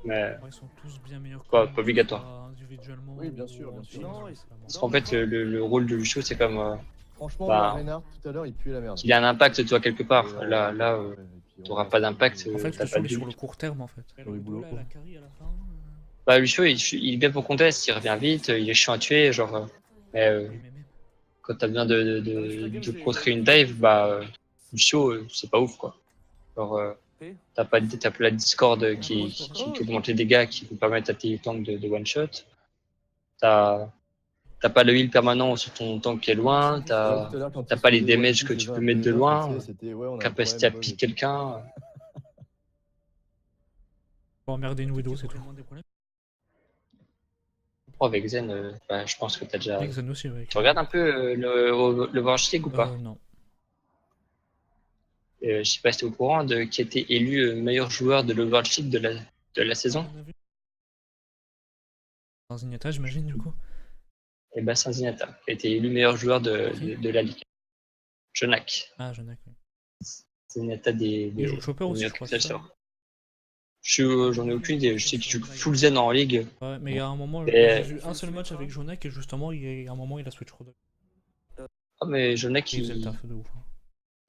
Mais, Ils sont tous bien meilleurs que Pas moi, obligatoire. que ce soit individuellement Oui, bien sûr, ou en bien sûr. team, Non, c'est la parce qu'en fait, le rôle de Lucio, c'est comme Franchement, Bah, Reinhardt, tout à l'heure, il puait la merde. qu'il a un impact, toi, quelque part. Et, Là, ouais, et puis, t'auras on pas reste- d'impact, En fait, t'as je pas te de sur but. le court terme en fait. Sur le boulot, quoi. Bah, Lucio, il est bien pour contest, il revient vite, il est chiant à tuer, genre, mais quand t'as besoin de contrer une dive, bah, Lucio, c'est pas ouf, quoi. Genre, t'as pas la discord qui augmente les dégâts, qui vous permettent à tes tanks de one shot. T'as pas le heal permanent sur ton tank qui est loin, Ouais, t'as tout à l'heure, quand t'as ils pas se les faisaient damages one que piece tu les peux uns mettre après de les autres, loin, c'était, ouais, on a un capacité à problème, piquer quelqu'un. Pour emmerder une widow, c'est tout. Oh, avec Zen, bah, je pense que t'as déjà. Avec Zen aussi, ouais. Tu regardes un peu le Overwatch League ou pas? Non. Je sais pas si t'es au courant de qui a été élu meilleur joueur de l'Overwatch League de la saison. Dans Zenyatta, j'imagine, du coup. Et bah, c'est Zenyatta, qui a été élu meilleur joueur de la ligue. Jonak. Ah, Jonak, oui. Zenyatta des Il joue Chopper aussi, je meilleurs crois. c'est ça successeurs. J'en ai aucune idée. Je sais qu'il joue full Zen en ligue. Ouais, mais il y a un moment, Et- j'ai vu un seul match avec Jonak et justement, il y a un moment, il a switch Rodok. Ah, mais Jonak, Il faisait le taf de ouf. Hein.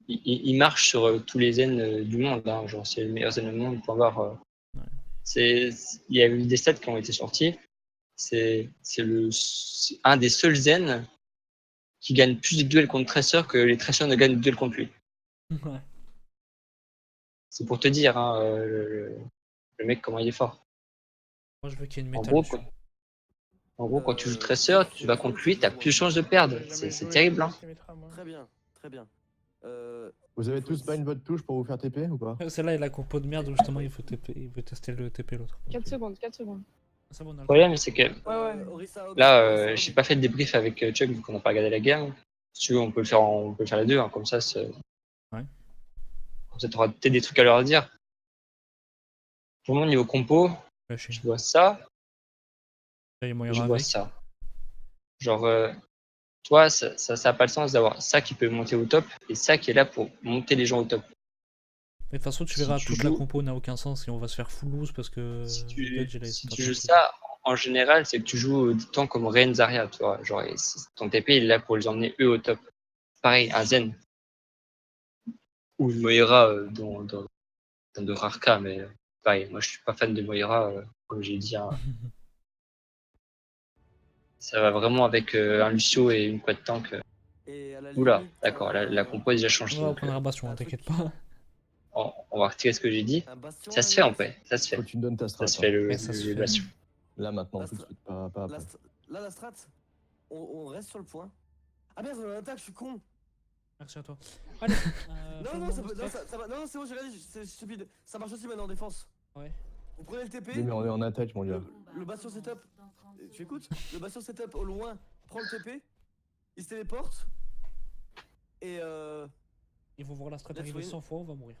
il marche sur tous les zen du monde. Hein. Genre, c'est le meilleur zen du monde. Point barre. Ouais. Il y a eu des stats qui ont été sortis. C'est un des seuls zen qui gagne plus de duels contre Tracer que les Tracers ne gagnent de duels contre lui. Ouais. C'est pour te dire, hein, le mec, comment il est fort. Moi, je veux qu'il y ait une En méta gros, dessus. quand tu joues Tracer, tu vas contre lui, t'as plus de chances de perdre. J'ai jamais C'est joué terrible. Hein. avec Symmetra, moi. Très bien, très bien. Vous avez tous bind votre touche pour vous faire TP ou pas? Celle-là est la compo de merde où justement il veut tester le TP l'autre. 4 secondes, 4 secondes. Ça, bon, on a Le le problème, c'est que Ouais. là, j'ai pas fait de débrief avec Chuck vu qu'on n'a pas regardé la game. Si tu veux, on peut le faire les deux. Hein, comme ça, Ouais. Comme ça, t'auras peut-être des trucs à leur dire. Pour moi, niveau compo, lâché. je vois ça. Là, il y a moyen Je vois avec. ça. Genre, toi, ça a pas le sens d'avoir ça qui peut monter au top et ça qui est là pour monter les gens au top. Mais de toute façon, tu Si verras, tu toute la joues- compo n'a aucun sens et on va se faire full lose parce que. Si Dodge, il a si pas tu trop joues de trucs. ça, en général, c'est que tu joues des temps comme Ren Zarya, tu vois. Genre, ton TP il est là pour les emmener eux au top. Pareil, un Zen. Ou une Moira dans de rares cas, mais pareil, moi je suis pas fan de Moira, comme j'ai dit. Hein. Ça va vraiment avec un Lucio et une quad tank. Oula, d'accord, la compo a déjà changé. On va donc, prendre un bastion, t'inquiète pas. on va retirer ce que j'ai dit. Ça se fait en paix, ça se Faut fait. que tu me donnes ta strat. Ça se fait hein. Ouais, ça se le fait. bastion. Là maintenant, La tout de stra- suite, pas après. Là, la strat, on reste sur le point. Ah merde, on a l'attaque, je suis con. Merci à toi. Allez, Non, ça va. Non, c'est bon, j'ai regardé, c'est stupide. Ça marche aussi maintenant en défense. Ouais. Vous prenez le TP. Oui, mais on est en attaque, mon gars. Le bastion setup. Tu écoutes? Le bastion setup au loin prend le TP. Il se téléporte. Et Ils vont voir la strat Let's arriver win. 100 fois, on va mourir.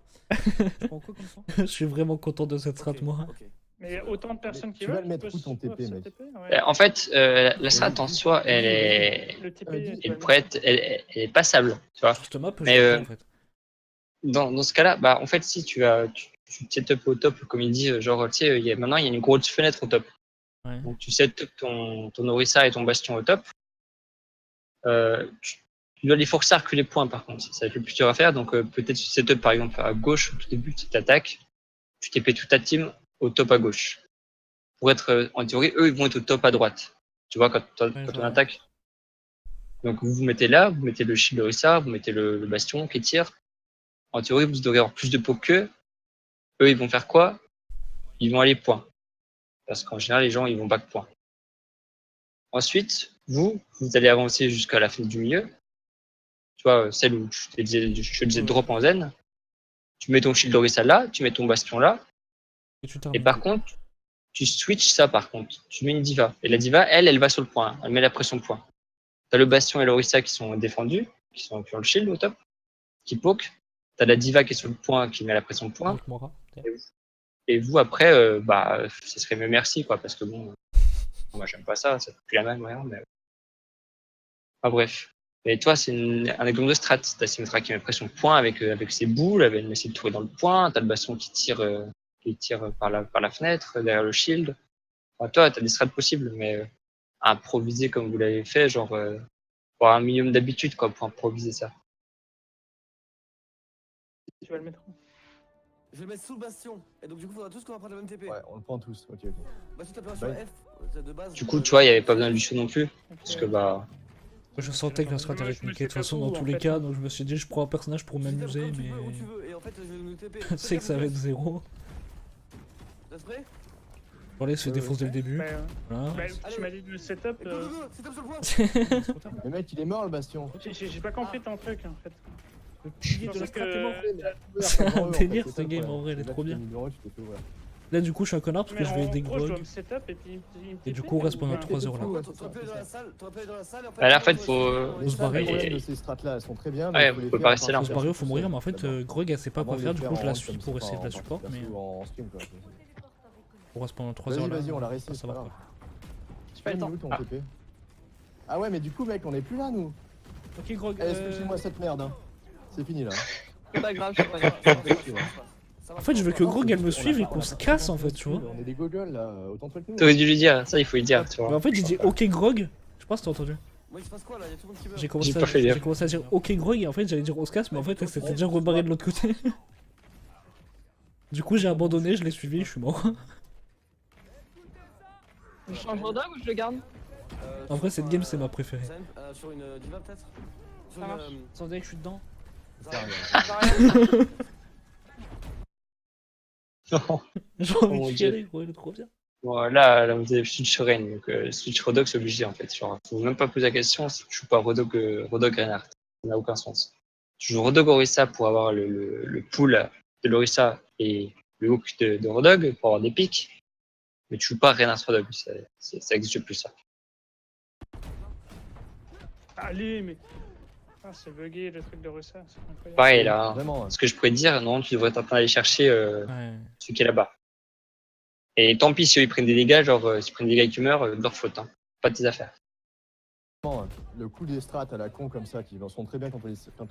Je prends quoi comme ça? Je suis vraiment content de cette strat, ok, moi. ok. Mais il y a autant de personnes qui tu vas veulent. le mettre qui où, ton peuvent TP, se mec TP, ouais. En fait, la strat en soi, elle est, Le TP, Elle tu vas elle le pourrait mettre. être, elle est passable, tu vois. Sur cette map, Mais, je sais pas en fait. Dans ce cas-là, bah, en fait, si tu set up au top, comme il dit, genre, tu sais, maintenant, il y a une grosse fenêtre au top. Ouais. Donc, tu set up ton Orisa et ton Bastion au top. Tu dois les forcer à reculer points, par contre. Ça va être le plus dur à faire. Donc, peut-être tu set up, par exemple, à gauche, au tout début de cette attaque. Tu TP toute ta team au top à gauche. Pour être, en théorie, eux, ils vont être au top à droite. Tu vois, quand on attaque. Donc, vous mettez là, vous mettez le shield Orisa, vous mettez le Bastion qui tire. En théorie, vous devrez avoir plus de pots qu'eux. Eux, ils vont faire quoi? Ils vont aller point. Parce qu'en général, les gens, ils vont back point. Ensuite, vous allez avancer jusqu'à la fenêtre du milieu. Tu vois, celle où je te disais drop en zen. Tu mets ton shield Orisa là, tu mets ton bastion là. Et tu Et termines. par contre, tu switches ça par contre. Tu mets une diva. Et la diva, elle va sur le point. Elle met la pression point. T'as le bastion et l'Orisa qui sont défendus, qui ont le shield au top, qui poke. T'as la diva qui est sur le point, qui met la pression point. Avec Mora. Et vous, après, ce serait mieux merci, quoi, parce que bon, moi, j'aime pas ça, ça fait plus la même, rien, mais. Ah, bref. Et toi, c'est un exemple de strat. T'as Symmetra qui met pression point avec ses boules, elle met ses tours dans le point, t'as le bastion qui tire par la fenêtre, derrière le shield. Enfin, toi, t'as des strats possibles, mais improviser comme vous l'avez fait, genre, pour avoir un minimum d'habitude, quoi, pour improviser ça. Tu vas le mettre où? Je vais le mettre sous le bastion. Et donc, du coup, faudra tous qu'on va prendre le même TP. Ouais, on le prend tous. Ok. Bastion, t'appuies sur Ouais. F de base. Du coup, tu vois, il n'y avait pas besoin de Lucio non plus, parce que bah. Je sentais que la strat allait être niquée de toute façon dans tous les cas, donc je me suis dit, je prends un personnage pour m'amuser, mais. Où tu veux. Et en fait, je vais nous TP. Tu sais que ça va être 0. T'as spray? Bon, allez, se défonce dès le début. Bah, Voilà. bah, Allez. tu m'as dit le setup. Et go, c'est sur le point. Le mec, il est mort, le bastion. J'ai pas compris ton truc en fait. Le pilier de Je la pensais strat est mort. que- C'est un délire, ce game, en vrai, il est trop bien. Là, du coup, je suis un connard parce que je vais en des gros, je dois grog. me setup et puis. Et du coup, on reste pendant 3 heures là. T'aurais pu aller dans la salle. À la fin, faut- On se barrer. de ces strats là, elles sont très bien. Ouais, faut les faut faire pas rester là, par Faut se en barrer, faut mourir, mais en fait, d'abord. Grog, elle sait pas Avant quoi de faire, les du faire coup, je la en suis comme pour ça, essayer de la en support, partie mais perso, en stream, quoi. on reste pendant 3 heures Vas-y, là. vas-y, on l'a va resté, c'est savoir pas grave. quoi. J'ai pas le temps. Où ton Ah. TP? Ah ouais, mais du coup, mec, on est plus là, nous. Ok, Grog. Allez, switchez-moi cette merde. Hein. C'est fini là. C'est pas grave, c'est pas grave. En fait, je veux que Grog elle me suive et qu'on se casse en fait, tu vois. On est des gogoles là, autant de fois que nous. T'aurais dû lui dire, ça il faut lui dire, tu Mais vois. en fait, j'ai dit ok, Grog. Je sais pas si t'as entendu. Moi, je fasse quoi là? Y'a tout le monde qui meurt. J'ai commencé à dire ok Grog et en fait j'allais dire Oscas, mais en fait elle s'était déjà rebarrée de l'autre côté. Du coup j'ai abandonné, je l'ai suivi, je suis mort. Je change Rodog ou je le garde? En vrai cette game c'est ma préférée. Sur une diva peut-être. Sur Ça marche. Attendez que je suis dedans. Non. J'ai Oh envie mon de Dieu. chialer gros, il est trop bien. Bon, là, vous avez switch Rain, donc switch Rodog, c'est obligé en fait. Genre, faut même pas poser la question si tu joues pas Rodog, Rodog Reinhardt. Ça n'a aucun sens. Tu joues Rodog Orisa pour avoir le pool de l'Orisa et le hook de Rodog pour avoir des pics, mais tu joues pas Reinhardt Rodog, ça existe plus ça. Allez, mais. Ah, c'est bugué le truc de Russa, c'est incroyable. Pareil là, hein. Vraiment, ouais. Ce que je pourrais te dire, non, tu devrais être en train d'aller chercher Ouais. celui qui est là-bas. Et tant pis si eux, ils prennent des dégâts, genre s'ils prennent des dégâts et que tu meurs, de leur faute, hein. Pas de tes affaires. Le coup des strats à la con comme ça, qui sont très bien quand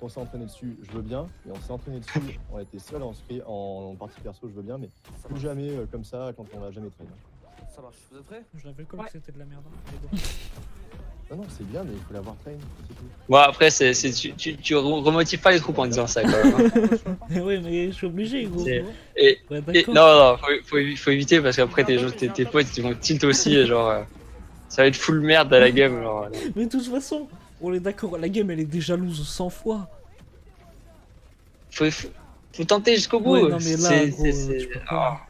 on s'est entraîné dessus, je veux bien. Et on s'est entraîné dessus, on a été seul en partie perso, je veux bien, mais Ça plus marche. jamais comme ça quand on l'a jamais traîné. Ça marche. Vous êtes prêts? Je l'avais comme Ouais. que c'était de la merde. Non, c'est bien, mais il faut l'avoir traîné, c'est tout. Bon, après, tu remotives pas les troupes en disant ça, quand même, hein. Mais ouais, mais je suis obligé, gros. C'est- Et, Ouais, et- d'accord. non, faut éviter parce qu'après tes potes ils vont tilt aussi, et genre ça va être full merde à la game. Genre, Mais de toute façon, on est d'accord, la game elle est déjà loose 100 fois. faut tenter jusqu'au bout. Ouais, non, mais là, C'est- gros, c'est- tu peux ah. pas.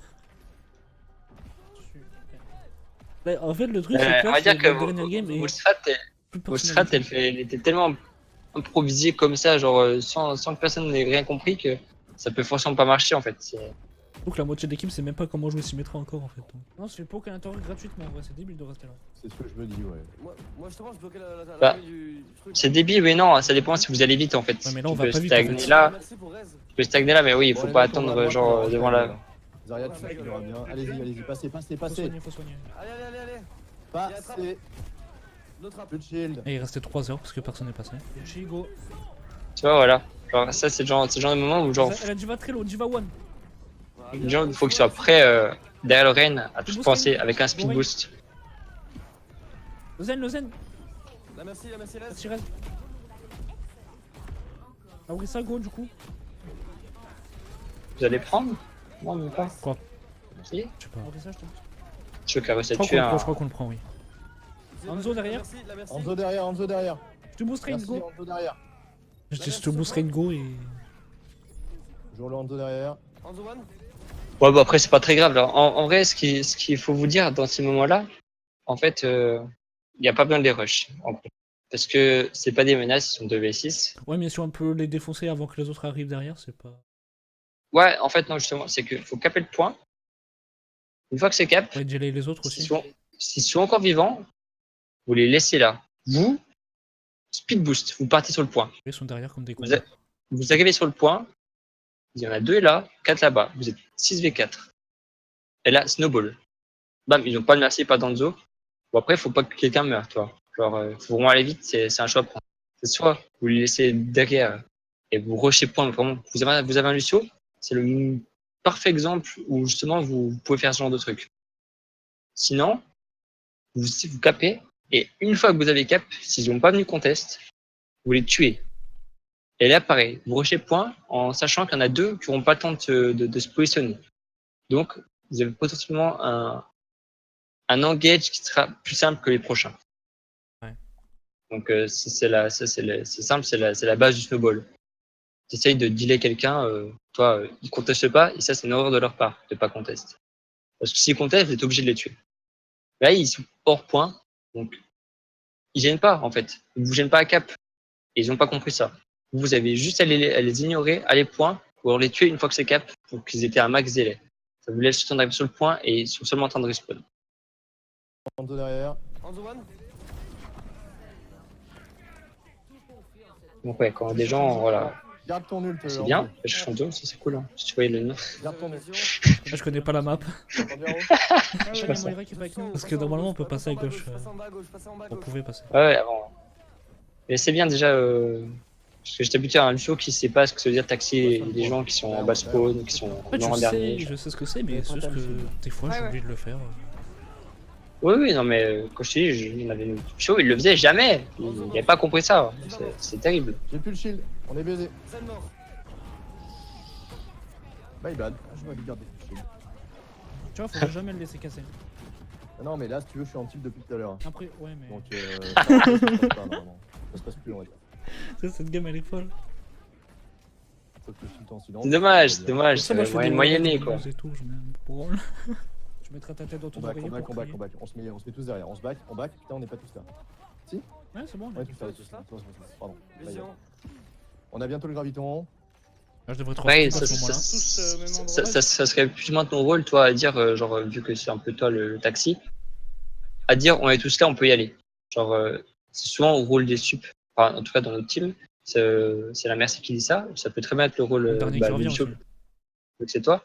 Là, en fait, le truc, On c'est va dire que la dernière game est vos strats, plus vos strats, personnalisée. elle était tellement improvisée comme ça, genre sans que personne n'ait rien compris, que ça peut forcément pas marcher en fait. Donc la moitié de l'équipe sait même pas comment jouer Symmetra encore en fait. Donc. Non, c'est pour qu'un interroge gratuitement, en vrai, c'est débile de rester là. C'est ce que je me dis, ouais. Moi justement, je bloquais la Bah, ligne du truc. C'est débile, mais non, ça dépend si vous allez vite en fait. Ouais, mais là, on Tu va peux pas vite, en stagner fait. là, Merci pour Rez. tu peux stagner là, mais oui, il Bon, faut les pas mecs, on va attendre voir genre comment devant on la. va. Zarya, tu finiras bien. Allez-y, passez. Faut soigner. Allez. Passez. L'autre après. Peu de shield. Et il restait 3 heures parce que personne n'est passé. Chigo. Tu vois, voilà. Genre, ça, c'est le genre de moment où genre. Elle a Diva très low, Diva 1. Genre, il faut qu'il soit prêt derrière le Rain à tout penser avec un speed boost. Le zen. La merci Rez. Tirez. Ah oui, ça go du coup. Vous allez prendre? Non, même pas. Quoi? Si. Je sais pas. Je veux qu'elle Je recette crois tuer qu'on le prend, un. je crois qu'on le prend, oui. Anzo derrière. La merci. Anzo derrière. Je te boost rain, Merci, go. Anzo derrière. Je te boost rain, go et. Joue le Anzo derrière. Anzo one. Ouais, bah après, c'est pas très grave. Là. En vrai, ce qu'il faut vous dire dans ces moments-là, en fait, il n'y a pas besoin de les rush. En gros. Parce que c'est pas des menaces, ils sont 2v6. Ouais, mais si on peut les défoncer avant que les autres arrivent derrière, c'est pas. Ouais, en fait, non, justement, c'est qu'il faut caper le point. Une fois que c'est cap, Ouais, delay les autres s'ils aussi. sont encore vivants, vous les laissez là. Vous, speed boost, vous partez sur le point. Ils sont derrière comme des cons. Vous arrivez sur le point, il y en a 2 là, 4 là-bas. Vous êtes 6v4. Et là, snowball. Bam, ils ont pas de merci, pas d'Anzo. Bon, après, faut pas que quelqu'un meure, toi. Genre, faut vraiment aller vite, c'est un choix à prendre. C'est soit vous les laissez derrière et vous rushez point, vraiment. Vous avez un Lucio, c'est le parfait exemple où justement vous pouvez faire ce genre de truc. Sinon, vous capez, et une fois que vous avez cap, s'ils n'ont pas venu contest, vous les tuez. Et là, pareil, vous rushez point en sachant qu'il y en a 2 qui n'auront pas le temps de se positionner. Donc, vous avez potentiellement un engage qui sera plus simple que les prochains. Ouais. Donc, c'est simple, c'est la base du snowball. Tu essayes de dealer quelqu'un, toi, ils contestent pas, et ça, c'est une erreur de leur part, de pas contest. Parce que s'ils contestent, vous êtes obligé de les tuer. Là, ils sont hors point, donc ils gênent pas, en fait. Ils vous gênent pas à cap. Et ils n'ont pas compris ça. Vous avez juste à les ignorer, à les point, pour les tuer une fois que c'est cap, pour qu'ils aient un max délai. Ça vous laisse le temps d'arriver sur le point et ils sont seulement en train de respawn. Anzo derrière. Anzo one. Donc ouais, quand des gens, voilà, Garde ton ult. c'est Anzo. bien, je suis fantôme, ça c'est cool, hein. Si tu voyais le nom. Garde ton ult. Ah, je connais pas la map. Entendu, Haro Ah Je ouais, passe Moira qui est pas avec nous. Parce que normalement on peut passer à gauche. On pouvait passer. Ouais, avant. Mais c'est bien déjà, parce que j'étais habitué à un Lucio qui sait pas ce que ça veut dire taxer les gens qui sont en bas spawn, qui sont En fait, en je dernier. sais ce que c'est, mais c'est juste que des fois j'ai Ouais, oublié de le faire. Oui, oui, non, mais quand je te dis, il avait une chaud, il le faisait jamais. Il n'avait pas compris ça. C'est terrible. J'ai plus le shield, on est baisé. Zen mort. Bye bad. Ah, je vais lui garder le shield. Tu vois, faut jamais le laisser casser. Ah non, mais là, si tu veux, je suis en tilt depuis tout à l'heure. Après, ouais, mais. Donc, ça se passe pas, normalement. Ça se passe plus, on va dire. Ça, cette game, elle est folle. Faut que le shield en silence. C'est dommage, Ça c'est va bien. dommage. Ça, moi, je fais des Moyenné, quoi. et tout, je m'en branle. Tu mettras ta tête dans ton On back, oreiller on back, pour on back, crier. on back. On se met tous derrière. On se back. Putain, on n'est pas tous là. Ouais, c'est bon. On est tous là, tous là. Pardon. Là, il y a- Vision. On a bientôt le graviton. Là, je devrais te Ouais, refaire à ça, ce moment-là. Tous au même endroit. ça serait plus ou moins ton rôle, toi, à dire, genre, vu que c'est un peu toi le taxi, à dire on est tous là, on peut y aller. Genre, c'est souvent au rôle des sup, enfin, en tout cas dans notre team, c'est la Mercy qui dit ça. Ça peut très bien être le rôle Le dernier qui revient du aussi. sup, vu que c'est toi.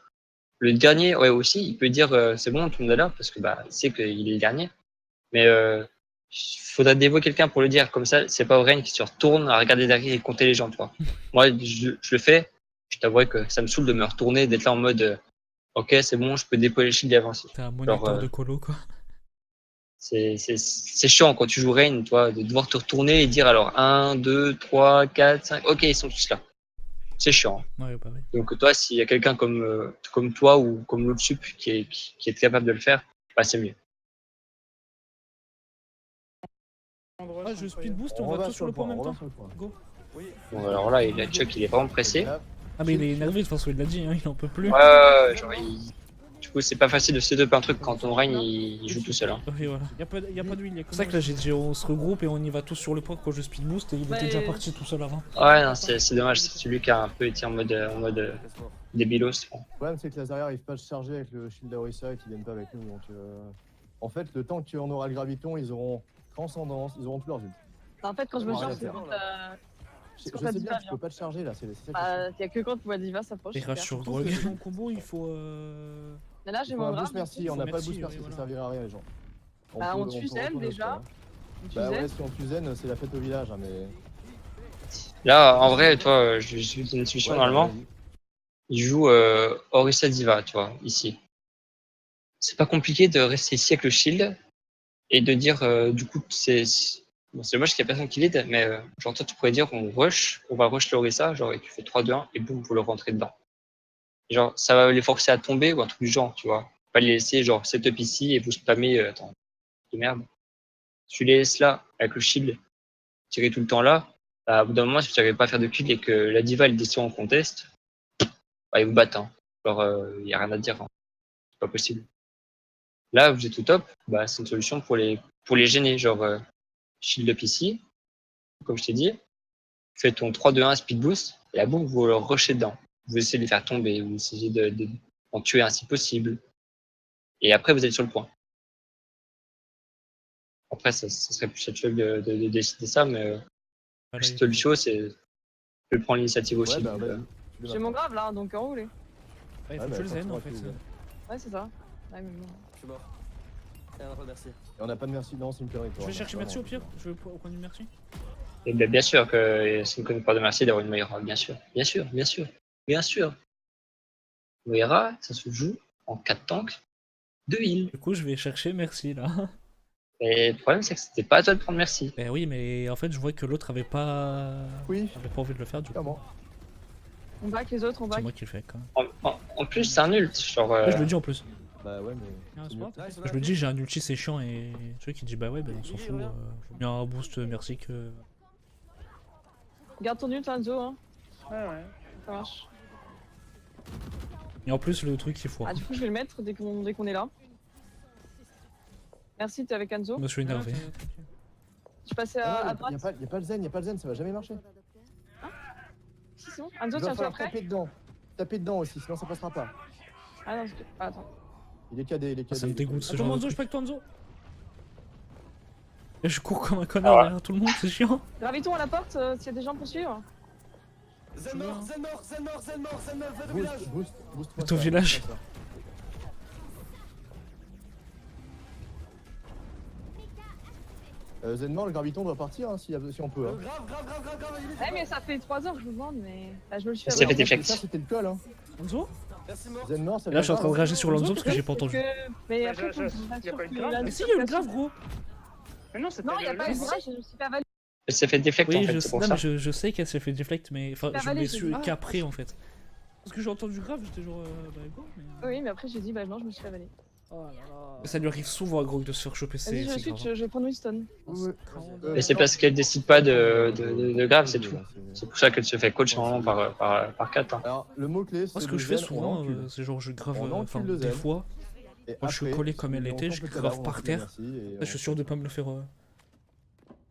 Le dernier, ouais, aussi, il peut dire c'est bon, tout le monde est là, parce que bah, il sait qu'il est le dernier. Mais il faudrait dévouer quelqu'un pour le dire. Comme ça, c'est pas Aurène qui se retourne à regarder derrière et compter les gens, toi. Moi, je le fais. Je t'avouerais que ça me saoule de me retourner, d'être là en mode ok, c'est bon, je peux déployer le shield et avancer. T'es un moniteur Genre, de colo, quoi. C'est chiant quand tu joues Rain, toi, de devoir te retourner et dire alors 1, 2, 3, 4, 5, ok, ils sont tous là. C'est chiant. Ouais, bah oui. Donc toi, s'il y a quelqu'un comme toi ou comme l'autre sup qui est capable de le faire, bah c'est mieux. Ah, je speed boost, on On va va tous sur le point en même on va temps. sur le point. Go. Oui. Bon, alors là, Chuck, il est vraiment pressé. Là, Ah, mais il est énervé, de toute façon, il l'a dit, hein, il en peut plus. Genre, du coup, c'est pas facile de setup un truc quand on règne, il joue tout seul. Hein. Ok, voilà. Y'a pas d'huile, y'a que ça que là, j'ai dit, on se regroupe et on y va tous sur le point quand je speed boost et il était Ouais. déjà parti tout seul avant. Ouais, non, c'est dommage, c'est celui qui a un peu été en mode Laisse-moi. débilos. le problème, c'est que les arrières n'arrivent pas à se charger avec le shield d'Aorissa et qu'ils viennent pas avec nous. Donc, en fait, le temps qu'on aura le graviton, ils auront transcendance, ils auront tous leurs ults. En fait, quand je me Ouais, charge, ouais, c'est ouais. quand Je quand sais t'as bien, Diva tu peux pas te charger là, c'est ça qui est bah, y a que quand Diva s'approche. Et c'est rage clair. sur Je trouve drogue. que- En combo, il faut. Mais là, j'ai Il faut mon un grave. boost merci, on faut n'a pas de merci, boost merci, oui, ça voilà. servira à rien les gens. Bah, on peut- tue peut Zen, retourner au déjà. score. On tue Bah Zen. ouais, si on tue Zen, c'est la fête au village, hein, mais. Là, en vrai, toi, je vais te donner une solution Ouais, normalement. vas-y. Il joue Orisa Diva, tu vois, ici. C'est pas compliqué de rester ici avec le shield et de dire, du coup, bon, c'est dommage qu'il y a personne qui lead, mais genre, toi, tu pourrais dire, on va rush l'Orisa, genre, et tu fais 3-2-1 et boum, vous le rentrez dedans. Et genre, ça va les forcer à tomber ou un truc du genre, tu vois. Pas les laisser, genre, setup ici et vous spammer, attends, de merde. Tu les laisses là, avec le shield, tirer tout le temps là, bah, au bout d'un moment, si tu n'arrives pas à faire de kill et que la diva elle descend en contest, bah, ils vous battent. Hein. Genre, il n'y a rien à dire. Hein. C'est pas possible. Là, vous êtes au top, bah, c'est une solution pour les gêner. Genre, shield up ici, comme je t'ai dit, fais ton 3-2-1 speed boost, et là, boum, vous le rushez dedans. Vous essayez de les faire tomber, vous essayez d'en tuer un si possible. Et après, vous êtes sur le point. Après, ça serait plus à Chuck de décider ça, mais juste le show, c'est de prendre l'initiative aussi. Ouais, bah donc, vas-y. tu J'ai le mon mets. grave là, donc enroulé. Il Ouais, faut bah, tuer le zen en forcément, fait. tu le zen. Ouais, c'est ça. Ouais, mais bon. Je suis mort. Et un remercie. Et on n'a pas de merci, non, c'est une connerie. Je vais chercher merci au pire. Je vais au point du merci. Et bien sûr que ça ne connaît pas de merci d'avoir une Moira, bien sûr. Bien sûr, bien sûr, bien sûr. Moira, ça se joue en 4 tanks, 2 heals. Du coup, je vais chercher merci là. Et le problème, c'est que c'était pas à toi de prendre merci. Ben oui, mais en fait, je vois que l'autre avait pas Oui, envie de le faire du coup. clairement. On back les autres, on C'est back. moi qui le fais quand même. En plus, c'est un ult. Genre, Ouais, je le dis en plus. Bah ouais, mais. Ah, c'est c'est mieux. pas grave. Je le dis, j'ai un ulti, c'est chiant et tu vois qui dit bah ouais, ben on s'en Il est fout. là. Faut bien un boost merci que. Garde ton ult, Hanzo, hein. Ouais, ouais. Ça marche. Et en plus, le truc il faut. Ah, du coup, je vais le mettre dès qu'on est là. Merci, t'es avec Hanzo. Je me suis énervé. Je passais Ah, à y a droite. pas le zen, ça va jamais marcher. Si, c'est bon. Hanzo, Il va tiens-toi falloir après. taper dedans aussi, sinon ça passera pas. Ah non, ah, attends. Il est KD, il est KD. Ça me dégoûte ce Attends, genre de Hanzo, truc. Je Hanzo. Et je cours comme un connard derrière tout le monde, c'est chiant. Gravitons à la porte s'il y a des gens pour suivre. Zen mort, Zen mort, Zen mort, Zen mort, Zen mort, faites au village. Boost. Faites au village. Zenmore, le graviton doit partir hein, si on peut. Hein. Grave, il est Eh, mais ça fait 3 heures que je vous demande, mais. Bah, je me le suis Ça fait. fait avoir. effect. Ça, c'était le col. Hein. Hanzo Merci mort. Zen mort, ça Et là, je suis en train de grave. rager sur Lonzo parce que j'ai pas entendu. Mais Ouais, après, je- faut que je y a m'assure pas une que grave. la Mais si, il y a une grave, gros. Mais non, c'était Non, il y a pas le- une grave, je me suis fait avaler. Elle s'est fait déflect Oui, en je, fait, c'est sais, pour non, ça. mais je sais qu'elle s'est fait deflect, mais enfin, Bah, je allez, l'ai j'ai su dit. qu'après en fait. Parce que j'ai entendu grave, j'étais genre, bah go, mais. Oui, mais après, j'ai dit, bah non, je me suis fait avaler. Oh là là. Ça lui arrive souvent à Grog de se faire choper, Vas-y, c'est je c'est switch, grave. je vais prendre Winston. Ouais. Mais c'est parce qu'elle décide pas de grave, c'est tout. C'est- C'est pour ça qu'elle se fait coach normalement par 4. Alors, le mot-clé, c'est Moi, ce que le je fais zen, on souvent, l'encule. c'est genre, je grave, On enfin, encule le des zen. fois, Et moi, je suis après, collé comme si elle on était, sent je que ça grave va, par on dit terre. merci et Là, je suis on sûr de fait. pas me le faire.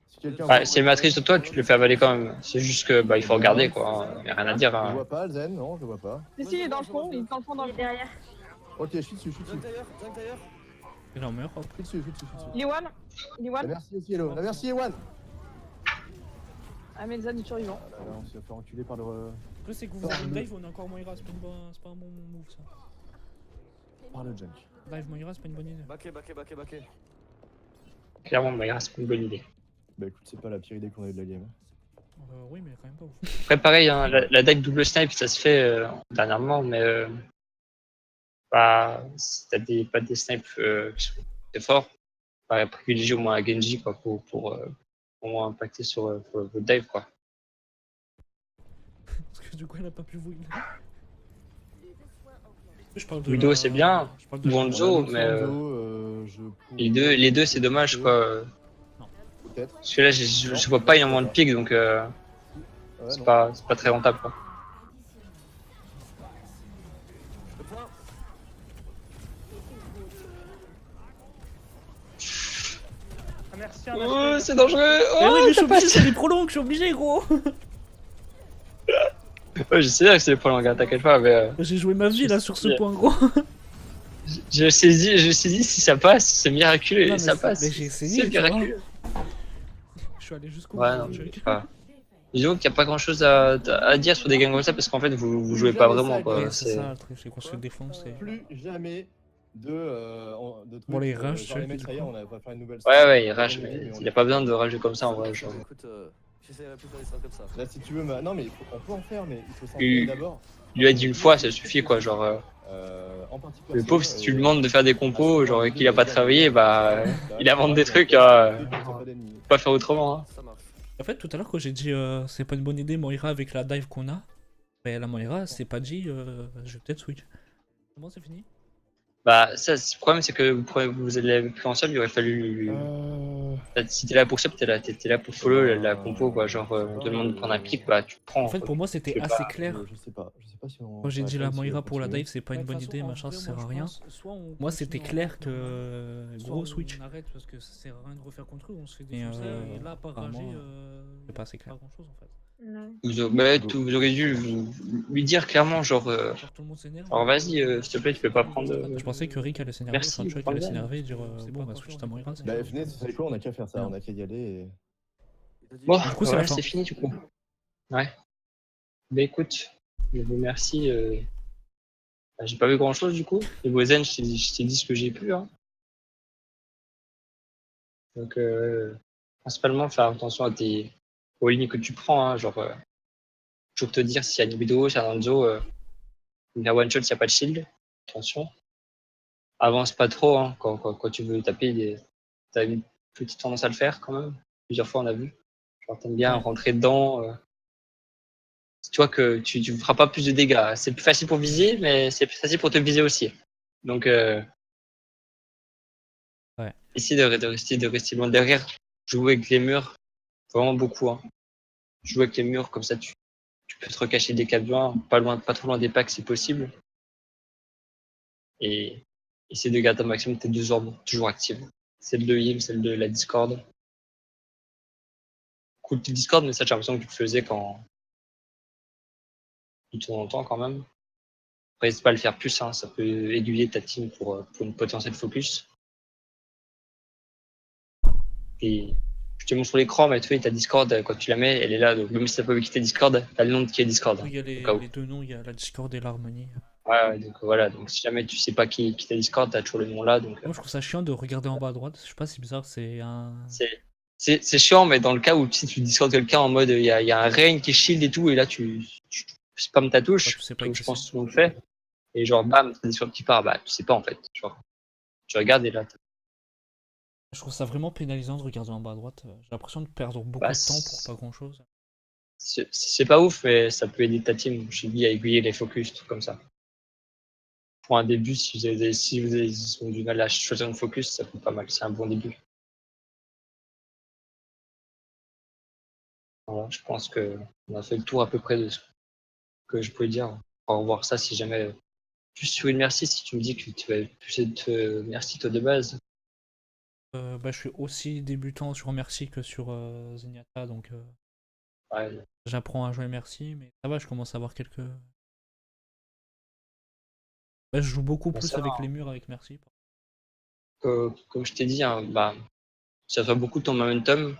Si quelqu'un Ouais, voit- si elle maîtrise sur toi, tu te le fais avaler quand même. C'est juste que bah il faut regarder quoi. Y a rien à dire. Je Hein. vois pas le zen, non, je vois pas. Si, si, il est dans le fond, il est dans le fond, dans Il le est fond. derrière. Ok, je suis dessus, je suis dessus. Zang tailleur. Il en meurt, hop. Je suis dessus, je suis dessus. Il est one. Il est Ah, one. merci aussi, Hello. Ah, merci, Ewan. Ah, mais Elsa du survivant. Ah là là, on s'est fait enculer par le. Après, c'est que vous avez une dive, on est encore Moira, c'est pas un bon move ça. Par le junk. Dive Moira, c'est pas une bonne idée. Baquet. Clairement, bah, c'est pas une bonne idée. Bah écoute, c'est pas la pire idée qu'on a eu de la game. Oui, mais quand même pas ouf. Après pareil, hein, la deck double snipe, ça se fait dernièrement, mais bah, si t'as pas des snipes qui sont très forts, bah, privilégier au moins un Genji quoi, pour au moins impacter sur votre dive quoi. Parce que du coup, elle a pas pu vous. Je parle de Widow, la- c'est bien. je parle de la- Bonzo, mais les deux c'est dommage quoi. Peut-être. Parce que là, je vois pas énormément de pics, donc Ouais, c'est non. pas très rentable quoi. Le point. Ah, merci, hein, Oh, merci. c'est dangereux. Eh Oh, oui, mais je suis ça obligé, passe. c'est des prolongues, je suis obligé, gros. Ouais, je sais bien que c'est les problèmes, gars, t'inquiète pas, mais J'ai joué ma vie là sur ce Yeah. point, gros. je me suis dit si ça passe, c'est miraculeux, Non, et mais ça c'est- passe. mais j'ai essayé, C'est tu vois. miraculeux. Je suis allé jusqu'au Ouais, bout non, du mais truc. c'est pas- Disons qu'il n'y a pas grand chose à dire sur des games comme ça parce qu'en fait vous jouez pas vraiment quoi. Ouais, c'est C'est- ça le truc, c'est qu'on se défonce. Et... Plus jamais de trucs. Bon, les rushs, genre les du mecs, ça y est, coup. on va faire une nouvelle. Ouais, il on rage, va mais on il n'y a pas besoin de rager comme ça en vrai. Genre. Écoute, j'essaierai plus de faire des strats comme ça. Là, si tu veux, non, mais on peut en faire, mais il faut Il- s'entraîner d'abord. Il lui a dit une fois, ça suffit quoi. Genre, En partie le pauvre, si tu lui demandes de faire des compos, genre qu'il a pas travaillé, bah il invente des trucs, pas faire autrement. Hein. Ça marche. En fait, tout à l'heure, quand j'ai dit c'est pas une bonne idée Moira avec la dive qu'on a, mais la Moira, c'est pas dit je vais peut-être switch. Comment c'est fini? Bah ça, le problème c'est que vous l'avez pris en seul, il aurait fallu. Si t'es là pour ça, t'es là pour follow la compo quoi. Genre on te demande de prendre un pic, bah tu prends. En fait, pour moi, tu c'était fais assez pas- clair. Je sais pas si on. Quand j'ai dit la si on Moira va pour la continuer. dive, c'est pas une bonne idée, machin, ça sert à rien. Moi, c'était clair que gros switch. On arrête parce que ça sert à rien de refaire contre eux, on se fait défoncer. Et là, pas rager, c'est pas assez clair. Pas grand chose en fait. Vous auriez dû lui dire clairement genre. Genre, tout le monde s'énerve. Alors vas-y, s'il te plaît, tu peux pas prendre. Je pensais que Rick allait s'énerver, Merci, enfin, tu vois, qu'il prends allait le s'énerver et dire c'est bon, on va switch ta Moira. c'est Bah, bon. venez, vous savez quoi, on a qu'à faire ça, on a qu'à y aller. Et... Bon, Du coup, c'est voilà, la fin. c'est fini du coup. Ouais. Bah écoute, je vous remercie. Bah, j'ai pas vu grand chose du coup. Les Bozen, je t'ai dit ce que j'ai pu. Hein. Donc, principalement, faire attention aux lignes que tu prends. Hein, genre, toujours te dire s'il y a une vidéo, s'il y a un Hanzo, il y a one shot, s'il n'y a pas de shield. Attention. Avance pas trop hein, quand tu veux taper. T'as une petite tendance à le faire quand même. Plusieurs fois, on a vu. Genre, t'aimes bien rentrer dedans. Tu vois que tu feras pas plus de dégâts. C'est plus facile pour viser, mais c'est plus facile pour te viser aussi. Donc, essaye de rester loin derrière. Jouer avec les murs, vraiment beaucoup. Hein. Jouer avec les murs, comme ça, tu peux te recacher des 4 pas trop loin des packs si possible. Et essayer de garder au maximum tes 2 orbes toujours actives. Celle de heal, celle de la Discord. Cool petite Discord, mais ça, j'ai l'impression que tu le faisais quand. De temps en temps quand même. Après, n'hésite pas à le faire plus, hein, ça peut aiguiller ta team pour une potentielle focus. Et je te montre sur l'écran, mais tu vois, ta Discord, quand tu la mets, elle est là, donc même si t'as pas vu quitter Discord, t'as le nom qui est Discord. Oui, il y a Au cas où. les deux noms, il y a la Discord et l'Harmonie. Ouais, donc voilà, donc si jamais tu sais pas qui t'a Discord, t'as toujours le nom là, donc Moi, je trouve ça chiant de regarder en bas à droite. Je sais pas, c'est bizarre, c'est un. c'est chiant, mais dans le cas où tu Discord quelqu'un en mode il y a un rain qui est shield et tout, et là tu spam ta touche, Ouais, tu sais pas comme qui je pense c'est. que tout le monde le fait. Et genre, bam, t'as des choix qui part, bah, tu sais pas en fait. Genre, tu regardes et là, Je trouve ça vraiment pénalisant de regarder en bas à droite. J'ai l'impression de perdre beaucoup bah, de temps pour pas grand chose. c'est pas ouf, mais ça peut aider ta team. Je te dis, à aiguiller les focus, tout comme ça. Pour un début, si vous avez du mal à choisir une focus, ça peut pas mal. C'est un bon début. Voilà, je pense que on a fait le tour à peu près de ce que je pouvais dire. On va revoir ça si jamais. Plus sur une merci, si tu me dis que tu vas plus être merci toi de base. Bah, je suis aussi débutant sur Merci que sur Zenyatta, donc Ouais, j'apprends à jouer Merci, mais ça va, je commence à avoir quelques... Bah, je joue beaucoup bon, plus ça va. avec les murs avec Merci. Comme je t'ai dit, hein, bah, ça fait beaucoup de ton momentum.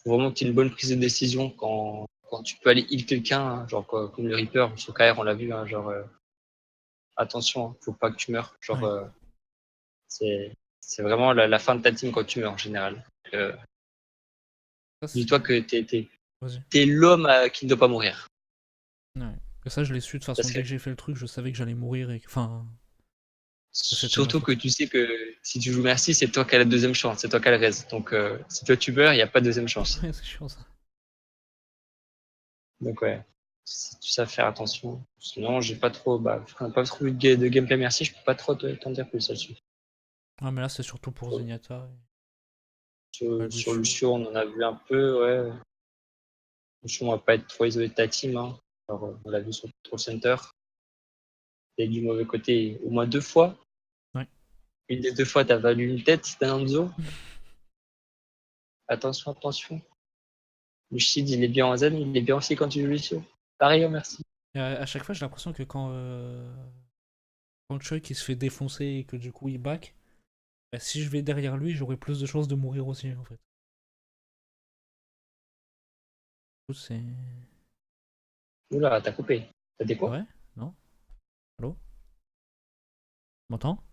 Faut vraiment que tu aies une bonne prise de décision quand tu peux aller heal quelqu'un, hein, genre comme le Reaper, sur KR, on l'a vu, hein, genre attention, hein, faut pas que tu meurs. Genre, Ouais. c'est vraiment la fin de ta team quand tu meurs en général. Euh, Ça, c'est... Dis-toi que Vas-y. t'es l'homme qui ne doit pas mourir. Ouais. Et ça, je l'ai su de toute façon, Parce que dès que j'ai fait le truc, je savais que j'allais mourir et que... Enfin, que c'était ma surtout que faute. tu sais que si tu joues merci, c'est toi qui as la deuxième chance, c'est toi qui as le raise. Donc si toi tu meurs, il n'y a pas de deuxième chance. Ouais, c'est chiant ça. Donc ouais, si tu sais faire attention. Sinon, j'ai pas trop, on n'a pas trop eu de gameplay merci, je peux pas trop t'en dire plus là-dessus. Ah, mais là, c'est surtout pour Zenyatta. Sur, Lucio. sur Lucio, on en a vu un peu, ouais. Lucio, on va pas être trop isolé de ta team, hein. Alors, on l'a vu sur le Control Center. Et du mauvais côté au moins 2 fois. Ouais. Une des 2 fois, t'as valu une tête d'un Hanzo. Attention, attention. Le shield, il est bien en zen, il est bien aussi quand tu joues Lucio. Pareil, oh, merci. Et à chaque fois, j'ai l'impression que quand Chuck il se fait défoncer et que du coup il back, bah, si je vais derrière lui, j'aurai plus de chances de mourir aussi en fait. Du coup, c'est... Oula, t'as coupé. T'as des Ah quoi? ouais? Non? Allô? Tu m'entends?